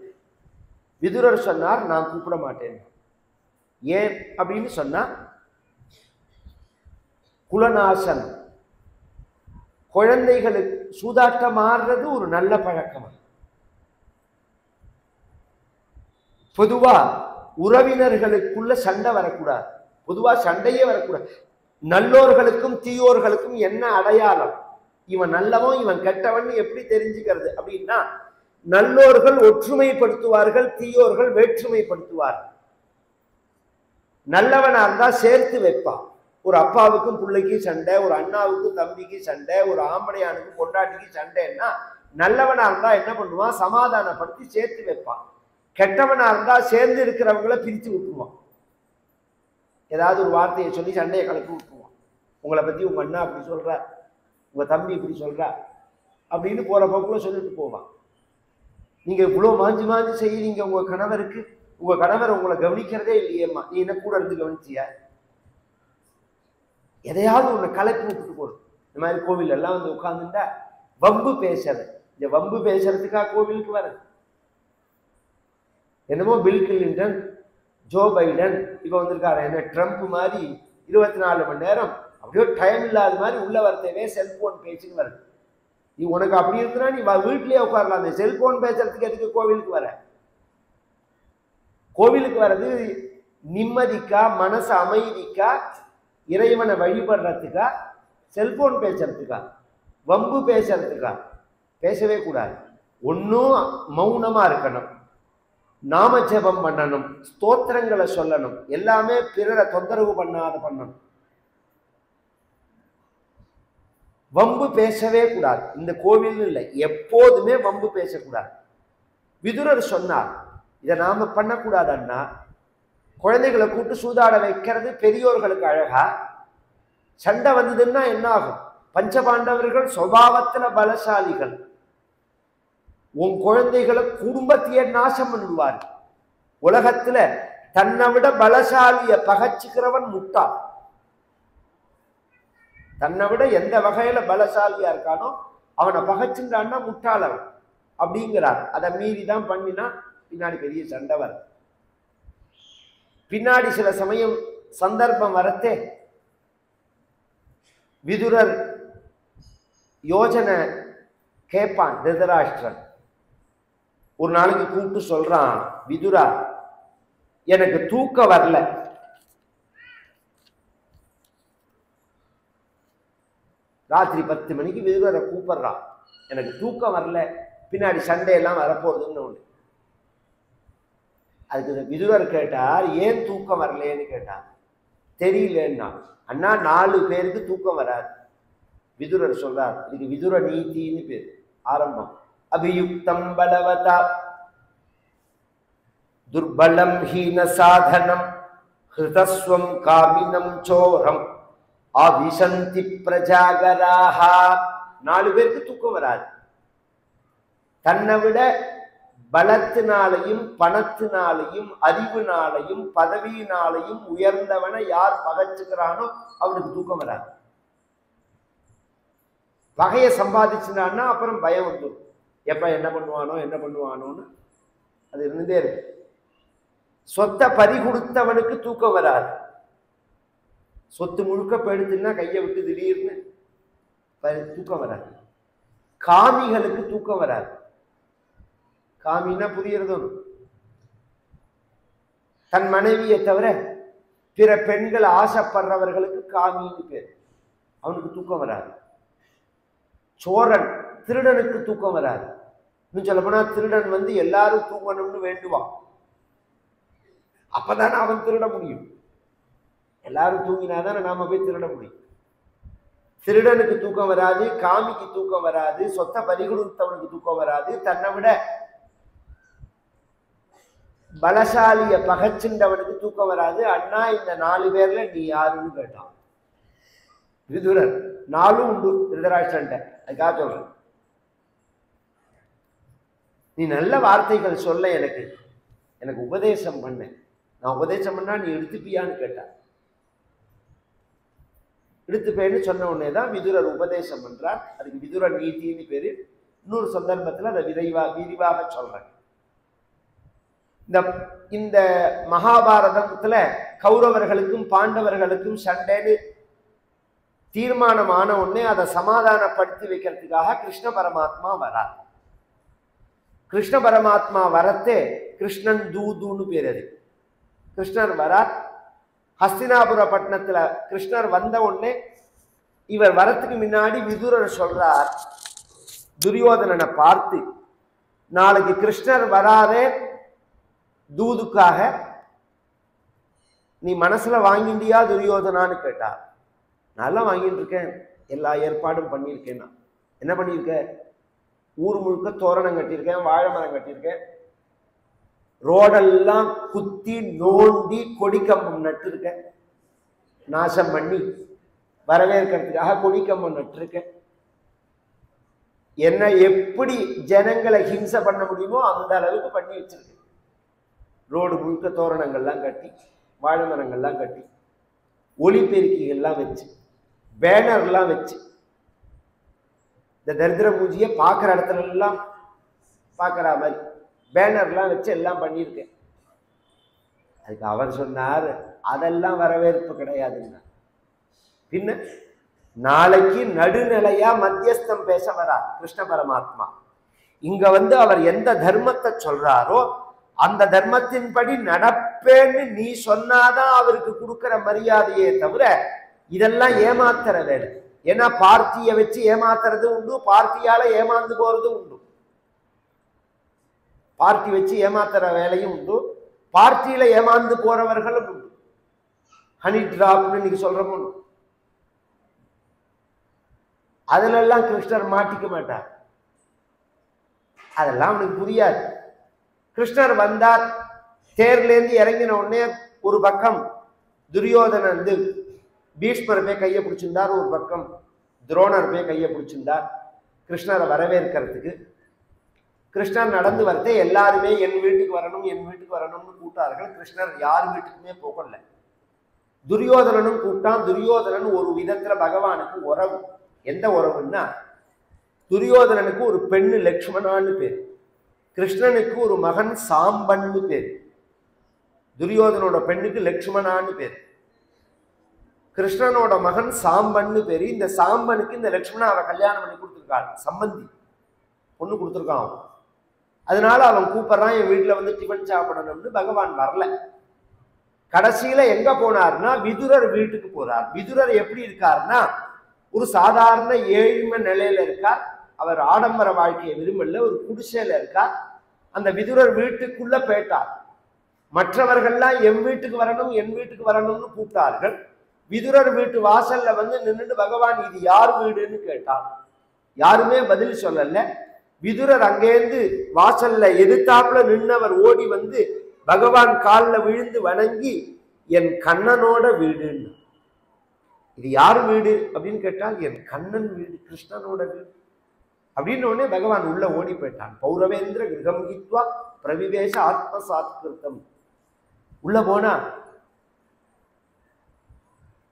விதுரர் சொன்னார் நான் கூப்பிட மாட்டேன். ஏன் அப்படின்னு சொன்னா குலநாசன். குழந்தைகளுக்கு சூதாட்டம் ஆடுறது ஒரு நல்ல பழக்கம். பொதுவா உறவினர்களுக்குள்ள சண்டை வரக்கூடாது, பொதுவா சண்டையே வரக்கூடாது. நல்லோர்களுக்கும் தீயோர்களுக்கும் என்ன அடையாளம்? இவன் நல்லவன் இவன் கெட்டவன் எப்படி தெரிஞ்சுக்கிறது அப்படின்னா, நல்லோர்கள் ஒற்றுமைப்படுத்துவார்கள், தீயோர்கள் வேற்றுமைப்படுத்துவார்கள். நல்லவனா இருந்தா சேர்த்து வைப்பான். ஒரு அப்பாவுக்கும் பிள்ளைக்கும் சண்டை, ஒரு அண்ணாவுக்கும் தம்பிக்கு சண்டை, ஒரு ஆம்படையானுக்கும் பொண்டாட்டிக்கு சண்டைன்னா நல்லவனா இருந்தா என்ன பண்ணுவான்? சமாதானப்படுத்தி சேர்த்து வைப்பான். கெட்டவனா இருந்தா சேர்ந்து இருக்கிறவங்களை பிரித்து விட்டுருவான். ஏதாவது ஒரு வார்த்தையை சொல்லி சண்டையை கலப்பி விட்டுருவான். உங்களை பத்தி உங்க அண்ணா அப்படி சொல்றா, உங்க தம்பி இப்படி சொல்றா அப்படின்னு போற போக்குள்ள சொல்லிட்டு போவான். நீங்க இவ்வளவு மாஞ்சி மாஞ்சி செய்யறீங்க உங்க கணவருக்கு, உங்க கணவர் உங்களை கவனிக்கிறதே இல்லையேம்மா, நீ என்ன கூட இருந்து கவனிச்சியா? எதையாவது உன்னை கலப்பி விட்டுட்டு போறது. இந்த மாதிரி கோவில் எல்லாம் வந்து உட்கார்ந்துட்டா வம்பு பேசுறது. இந்த வம்பு பேசுறதுக்காக கோவிலுக்கு வர்றது. என்னமோ பில் கிளின்டன், ஜோ பைடன் இப்ப வந்திருக்காரு, என்ன ட்ரம்ப் மாதிரி 24 மணி நேரம் அப்படியே டைம் இல்லாத மாதிரி உள்ள வரத்தேவே செல்போன் பேச்சுன்னு வருது. நீ உனக்கு அப்படி இருக்குன்னா நீ வீட்லயே உட்காரலாம். அந்த செல்போன் பேசுறதுக்கு எதுக்கு கோவிலுக்கு வர? கோவிலுக்கு வர்றது நிம்மதிக்கா, மனசு அமைதிக்கா, இறைவனை வழிபடுறதுக்கா, செல்போன் பேசுறதுக்கா, வம்பு பேசுறதுக்கா? பேசவே கூடாது. ஒன்னும் மௌனமா இருக்கணும், நாம ஜெபம் பண்ணணும், ஸ்தோத்திரங்களை சொல்லணும், எல்லாமே பிறரை தொந்தரவு பண்ணாத பண்ணணும். வம்பு பேசவே கூடாது. இந்த கோவில் இல்லை, எப்போதுமே வம்பு பேசக்கூடாது. விதுரர் சொன்னார், இதை நாம பண்ணக்கூடாதுன்னா குழந்தைகளை கூட்டு சூதாட வைக்கிறது பெரியோர்களுக்கு அழகா, சண்டை வந்ததுன்னா என்ன ஆகும்? பஞ்சபாண்டவர்கள் சுபாவத்துல பலசாலிகள். உன் குழந்தைகளை குடும்பத்தையே நாசம் பண்ணிடுவார். உலகத்துல தன்னை விட பலசாலிய பகைச்சுக்கிறவன் முட்டா. தன்னை விட எந்த வகையில பலசாலியா இருக்கானோ அவனை பகைச்சுட்டான்னா முட்டாளவன் அப்படிங்கிறார். அதை மீறிதான் பண்ணினா பின்னாடி பெரிய சண்டை வர. பின்னாடி சில சமயம் சந்தர்ப்பம் வரத்தே விதுரர் யோஜனை கேட்பான். திருதராஷ்டிரன் ஒரு நாளைக்கு கூப்பிட்டு சொல்றான், விதுரா எனக்கு தூக்கம் வரல, ராத்திரி 10 மணிக்கு விதுரரை கூப்பிடுறான், எனக்கு தூக்கம் வரல, பின்னாடி சண்டையெல்லாம் வரப்போகுதுன்னு ஒண்ணு. அதுக்கு விதுரர் கேட்டார், ஏன் தூக்கம் வரலன்னு கேட்டார். தெரியலன்னா. அண்ணா 4 பேருக்கு தூக்கம் வராது. விதுரர் சொல்றார், இதுக்கு விதுர நீதின்னு பேர். ஆரம்பம், அபியுக்தம் பலவதா துர்பலம் ஹீன சாதனம் ஹிருதஸ்வம் காமினம் சோரம் அவிசந்தி பிரஜாகராஹா. 4 பேருக்கு தூக்கம் வராது. தன்னை விட பலத்தினாலையும் பணத்தினாலையும் அறிவினாலையும் பதவியினாலையும் உயர்ந்தவனை யார் பகைச்சுக்கிறானோ அவனுக்கு தூக்கம் வராது. பகையை சம்பாதிச்சுனான்னா அப்புறம் பயம் வந்துடும். எப்ப என்ன பண்ணுவானோன்னு அது இருந்தே இருக்கு. சொத்தை பறி கொடுத்தவனுக்கு தூக்கம் வராது. சொத்து முழுக்க போயிடுச்சுன்னா கையை விட்டு திடீர்னு தூக்கம் வராது. காமிகளுக்கு தூக்கம் வராது. காமின்னா புரியறதும், தன் மனைவியை தவிர பிற பெண்கள் ஆசைப்படுறவர்களுக்கு காமின்னு பேர். அவனுக்கு தூக்கம் வராது. சோரன், திருடனுக்கு தூக்கம் வராது. இன்னும் சொல்ல போனா திருடன் வந்து எல்லாரும் தூங்கணும்னு வேண்டுவான். அப்பதானே அவன் திருட முடியும். எல்லாரும் தூங்கினாதானே நாம போய் திருட முடியும். திருடனுக்கு தூக்கம் வராது, காமிக்கு தூக்கம் வராது, சொத்தை பறிகொடுத்தவனுக்கு தூக்கம் வராது, தன்னை விட பலசாலிய பகச்சின்றவனுக்கு தூக்கம் வராது. அண்ணா இந்த 4 பேர்ல நீ யாருன்னு கேட்டான் விதுரர். 4 உண்டு திருதராஷ்டிரன். அதுக்காக சொல்றேன், நீ நல்ல வார்த்தைகள் சொல்ல, எனக்கு உபதேசம் பண்ண, நான் உபதேசம் பண்ணா நீ எடுத்துப்பியான்னு கேட்டான். எடுத்துப்பேன்னு சொன்ன உடனே தான் விதுரர் உபதேசம் பண்றார். அதுக்கு விதுர நீதின்னு பேரு. இன்னொரு சந்தர்ப்பத்தில் அதை விரிவாக சொல்றேன். இந்த மகாபாரதத்துல கௌரவர்களுக்கும் பாண்டவர்களுக்கும் சண்டைன்னு தீர்மானமான உடனே அதை சமாதானப்படுத்தி வைக்கிறதுக்காக கிருஷ்ண பரமாத்மா வரார். கிருஷ்ண பரமாத்மா வரத்தே கிருஷ்ணன் தூதுன்னு பேர். அது கிருஷ்ணர் வரார். ஹஸ்தினாபுர பட்டணத்துல கிருஷ்ணர் வந்த உடனே இவர் வரத்துக்கு முன்னாடி விதுரர் சொல்றார் துரியோதனனை பார்த்து, நாளைக்கு கிருஷ்ணர் வராதே தூதுக்காக, நீ மனசுல வாங்கிண்டியா துரியோதனான்னு கேட்டார். நல்லா வாங்கிட்டு இருக்கேன், எல்லா ஏற்பாடும் பண்ணியிருக்கேன். நான் என்ன பண்ணியிருக்கேன்? ஊர் முழுக்க தோரணம் கட்டியிருக்கேன், வாழை மரம் கட்டியிருக்கேன், ரோடெல்லாம் குத்தி நோண்டி கொடிக்கம்பம் நட்டு இருக்கேன், நாசம் பண்ணி வரவேற்கிறதுக்காக கொடிக்கம்பம் நட்டிருக்கேன். என்ன எப்படி ஜனங்களை ஹிம்சை பண்ண முடியுமோ அந்த அளவுக்கு பண்ணி வச்சிருக்கேன். ரோடு முழுக்க தோரணங்கள்லாம் கட்டி, வாழை மரங்கள்லாம் கட்டி, ஒளிபெருக்கிகள்லாம் வச்சு, பேனர்லாம் வச்சு, இந்த தரித்திர பூஜையை பார்க்குற இடத்துல எல்லாம் பார்க்குற மாதிரி பேனர்லாம் வச்சு எல்லாம் பண்ணியிருக்கேன். அதுக்கு அவர் சொன்னார், அதெல்லாம் வரவேற்பு கிடையாதுன்னா. பின்ன நாளைக்கு நடுநிலையா மத்தியஸ்தம் பேச வரார் கிருஷ்ண பரமாத்மா. இங்க வந்து அவர் எந்த தர்மத்தை சொல்றாரோ அந்த தர்மத்தின்படி நடப்பேன்னு நீ சொன்னாதான் அவருக்கு கொடுக்கிற மரியாதையே தவிர இதெல்லாம் ஏமாத்துற வேலை. ஏன்னா பார்ட்டியை வச்சு ஏமாத்துறது உண்டு, பார்ட்டியால ஏமாந்து போறது உண்டு. பார்ட்டி வச்சு ஏமாத்துற வேலையும் உண்டு, பார்ட்டியில ஏமாந்து போறவர்களும் உண்டு. ஹனி டிராப்னு இன்னைக்கு சொல்றோம். அதுல எல்லாம் கிருஷ்ணர் மாட்டிக்க மாட்டார். அதெல்லாம் அவனுக்கு புரியாது. கிருஷ்ணர் வந்தார், தேர்லேருந்து இறங்கின உடனே ஒரு பக்கம் துரியோதனன் வந்து பீஷ்மர் போய் கையை பிடிச்சிருந்தார், ஒரு பக்கம் துரோணர் போய் கையை பிடிச்சிருந்தார் கிருஷ்ணரை வரவேற்கிறதுக்கு. கிருஷ்ணர் நடந்து வரதே எல்லாருமே என் வீட்டுக்கு வரணும் என் வீட்டுக்கு வரணும்னு கூப்பிட்டார்கள். கிருஷ்ணர் யார் வீட்டுக்குமே போகல. துரியோதனனும் கூப்பிட்டான். துரியோதனன் ஒரு விதத்துல பகவானுக்கு உறவு. எந்த உறவுன்னா, துரியோதனனுக்கு ஒரு பெண்ணு லக்ஷ்மணான்னு பேர், கிருஷ்ணனுக்கு ஒரு மகன் சாம்பன்னு பேர். துரியோதனோட பெண்ணுக்கு லக்ஷ்மணான்னு பேர், கிருஷ்ணனோட மகன் சாம்பன்னு பேரு. இந்த சாம்பனுக்கு இந்த லக்ஷ்மணன் அவன் கல்யாணம் பண்ணி கொடுத்துருக்காள், சம்பந்தி பொண்ணு கொடுத்துருக்கான். அதனால அவன் கூப்பிடுறான், என் வீட்டுல வந்து டிஃபன் சாப்பிடணும்னு. பகவான் வரல. கடைசியில எங்க போனார்னா விதுரர் வீட்டுக்கு போறார். விதுரர் எப்படி இருக்காருன்னா ஒரு சாதாரண ஏழ்மை நிலையில இருக்கார். அவர் ஆடம்பர வாழ்க்கையை விரும்பல, ஒரு குடிசையில இருக்கார். அந்த விதுரர் வீட்டுக்குள்ள போயிட்டார். மற்றவர்கள்லாம் என் வீட்டுக்கு வரணும் என் வீட்டுக்கு வரணும்னு கூப்பிட்டார்கள். விதுரர் வீட்டு வாசல்ல வந்து நின்றுட்டு பகவான் இது யார் வீடுன்னு கேட்டார். யாருமே பதில் சொல்லல. விதுரர் அங்கேருந்து வாசல்ல எதிர்த்தாப்புல நின்னவர் ஓடி வந்து பகவான் காலில் விழுந்து வணங்கி என் கண்ணனோட வீடுன்னு. இது யார் வீடு அப்படின்னு கேட்டால் என் கண்ணன் வீடு, கிருஷ்ணனோட வீடு அப்படின்னு உடனே பகவான் உள்ள ஓடி போயிட்டான். பௌரவேந்திர கிரகம் கித்வா பிரவிவேச ஆத்மசாத்கிருத்தம். உள்ள போனா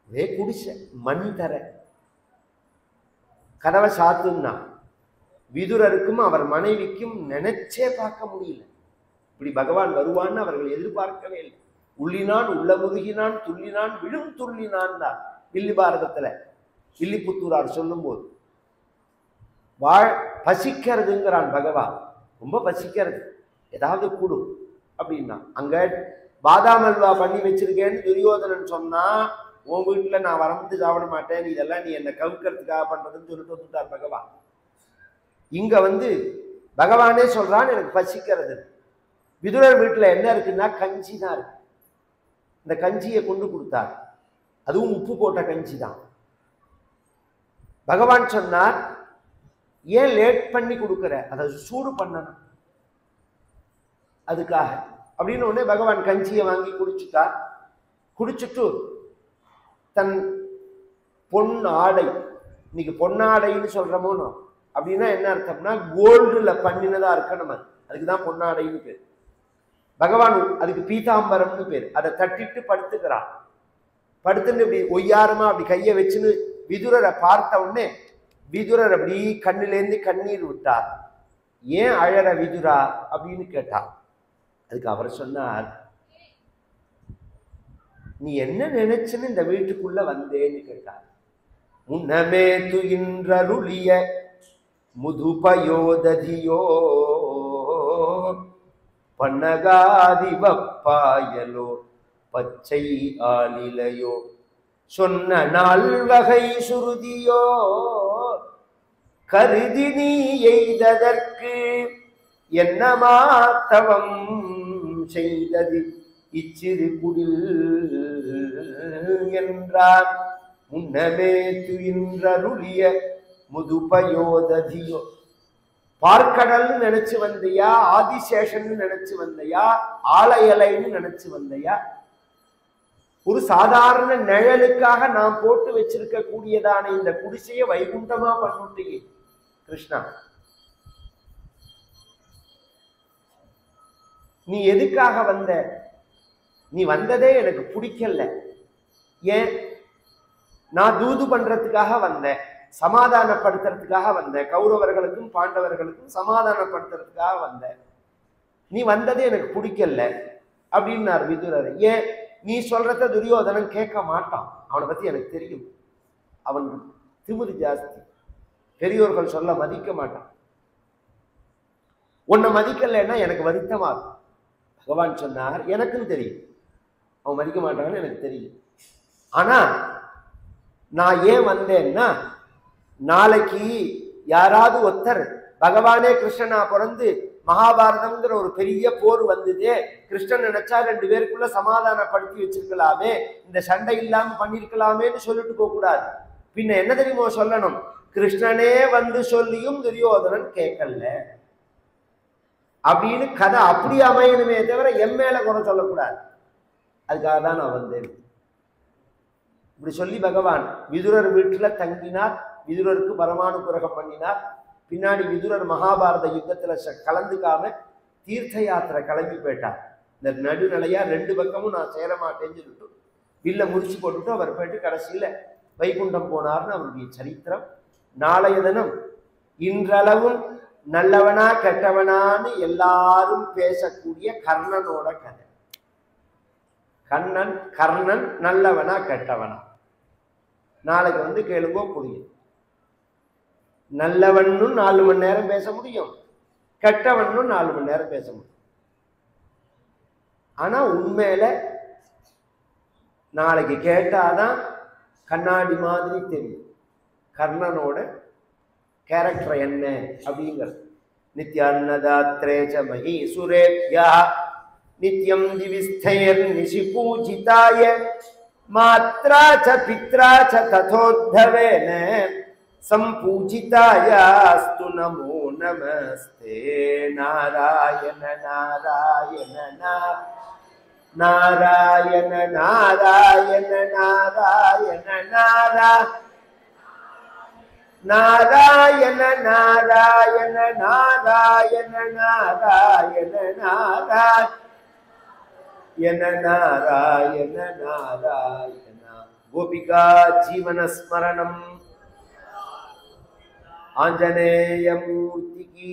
ஒரே குடிசை, மண் தர, கதவை சாத்துன்னா. விதுரருக்கும் அவர் மனைவிக்கும் நினைச்சே பார்க்க முடியல. இப்படி பகவான் வருவான்னு அவர்கள் எதிர்பார்க்கவே இல்லை. உள்ளினான் உள்ள முருகினான் துள்ளினான் விழும் துள்ளினான் தான் வில்லி பாரதத்துல வில்லிபுத்தூரார் சொல்லும் போது பசிக்கிறதுங்கிறான் பகவான். ரொம்ப பசிக்கிறது, ஏதாவது கூடு அப்படின்னா. அங்க பாதாம் அல்வா பண்ணி வச்சிருக்கேன்னு துரியோதனன் சொன்னா, உன் வீட்டுல நான் வரம்பு சாப்பிட மாட்டேன், இதெல்லாம் நீ என்னை கவுக்கிறதுக்காக பண்றதுன்னு சொல்லிட்டு வந்துட்டார் பகவான். இங்க வந்து பகவானே சொல்றான் எனக்கு பசிக்கிறது. விதுரர் வீட்டுல என்ன இருக்குன்னா கஞ்சி தான் இருக்கு. இந்த கஞ்சியை கொண்டு கொடுத்தார். அதுவும் உப்பு போட்ட கஞ்சி தான். பகவான் சொன்னார், ஏன் லேட் பண்ணி கொடுக்குற, அதை சூடு பண்ணணும் அதுக்காக அப்படின்னு. உடனே பகவான் கஞ்சியை வாங்கி குடிச்சுட்டார். குடிச்சுட்டு தன் பொன் ஆடை, இன்னைக்கு பொன்னாடைன்னு சொல்றோமோனோ, அப்படின்னா என்ன அர்த்தம்னா கோல்டுல பண்ணினதா இருக்கணும். அதுக்குதான் பொன்னாடைன்னு பேர். பகவான் அதுக்கு பீதாம்பரம்னு பேர். அதை தட்டிட்டு படுத்துக்கிறான். படுத்துன்னு இப்படி ஒய்யாரமா அப்படி கையை வச்சுன்னு விதுரரை பார்த்த உடனே விதுரர் அப்படி கண்ணிலேருந்து கண்ணீர் விட்டார். ஏன் அழற விதுரா அப்படின்னு கேட்டார். அதுக்கு அவர் சொன்னார், நீ என்ன நினைச்சுன்னு இந்த வீட்டுக்குள்ள வந்தேன்னு கேட்டார். முன்னமே துயின்றருளிய முதுபயோததியோ பன்னகாதிவப்பாயலோ பச்சை ஆலிலையோ சொன்ன நாள் வகை சுருதியோ கருதி நீ எய்ததற்கு என்னமாத்தவம் செய்தது இச்சிறு குடில் என்றார். முன்னமே துயின்றருளிய முதுபயோததியோ. பார்க்கடல்னு நினைச்சு வந்தையா, ஆதிசேஷன் நினைச்சு வந்தையா, ஆலையலைன்னு நினைச்சு வந்தையா, ஒரு சாதாரண நிழலுக்காக நாம் போட்டு வச்சிருக்க கூடியதான இந்த குடிசையை வைகுண்டமா பண்ணிட்டீங்க கிருஷ்ணா. நீ எதுக்காக வந்த? நீ வந்ததே எனக்கு பிடிக்கல. ஏன்? நான் தூது பண்றதுக்காக வந்தேன், சமாதானப்படுத்துறதுக்காக வந்தேன், கௌரவர்களுக்கும் பாண்டவர்களுக்கும் சமாதானப்படுத்துறதுக்காக வந்தேன். நீ வந்ததே எனக்கு பிடிக்கல அப்படின்னார் விதுரர். ஏன்? நீ சொல்றத துரியோதனன் கேட்க மாட்டான், அவனை பத்தி எனக்கு தெரியும், அவன் திமிரு ஜாஸ்தி, பெரியோர்கள் சொல்ல மதிக்க மாட்டான். உன்னை மதிக்கலைன்னா எனக்கு வருத்தமா இருக்கும். பகவான் சொன்னார், எனக்கும் தெரியும் அவன் மதிக்க மாட்டான்னு எனக்கு தெரியும். ஆனா நான் ஏன் வந்தேன்னா, நாளைக்கு யாராவது ஒருத்தர் பகவானே கிருஷ்ணனா பிறந்து மகாபாரதம்ங்கிற ஒரு பெரிய போர் வந்தது, கிருஷ்ணன் நினைச்சா 2 பேருக்குள்ள சமாதானப்படுத்தி வச்சிருக்கலாமே, இந்த சண்டை இல்லாம பண்ணிருக்கலாமேன்னு சொல்லிட்டு போக கூடாது. பின்ன என்ன தெரியுமோ சொல்லணும், கிருஷ்ணனே வந்து சொல்லியும் துரியோதனன் கேட்கல அப்படின்னு கதை அப்படி அமையணுமே தவிர என் மேல குறை சொல்லக்கூடாது. அதுக்காக தான் நான் வந்தேன். இப்படி சொல்லி பகவான் விதுரர் வீட்டுல தங்கினார். விதுரருக்கு பரமானுகிரகம் பண்ணினார். பின்னாடி விதுரர் மகாபாரத யுத்தத்துல கலந்துக்காம தீர்த்த யாத்திரை கிளம்பி போயிட்டார். இந்த நடுநிலையா 2 பக்கமும் நான் சேர மாட்டேன்னு சொல்லிட்டு வில்ல முடிச்சு போட்டுட்டு அவர் போயிட்டு கடைசியில வைகுண்டம் போனார்னு அவருடைய சரித்திரம். நாளைய தினம் இன்றளவும் நல்லவனா கெட்டவனான்னு எல்லாரும் பேசக்கூடிய கர்ணனோட கதை. கர்ணன் நல்லவனா கெட்டவனா? நாளைக்கு வந்து கேளுங்கோ, புரியும். நல்லவனும் 4 மணி நேரம் பேச முடியும், கெட்டவனும் 4 மணி நேரம் பேச முடியும். ஆனா உண்மையில நாளைக்கு கேட்டாதான் கண்ணாடி மாதிரி தெரியும் கர்ணனோட கேரக்டர் என்ன அப்படிங்கிறது. நித்யான்னதாத்ரேச மஹீசுரேப்யா நித்யம் திவிஸ்தைர் நிஷி பூஜிதாய மாத்ரா ச பித்ரா ச ததோத்தவேன சம்பூஜிதாயாஸ்து நமோ நமஸ்தே. நாராயண நாராயண நாராயண நாராயண நாராயண நாராயண நாராயண நாராயண நாராயண நாராயண நாராயண நாராயண. கோபிகா ஜீவன ஸ்மரணம். ஆஞ்சநேய மூர்த்தி கி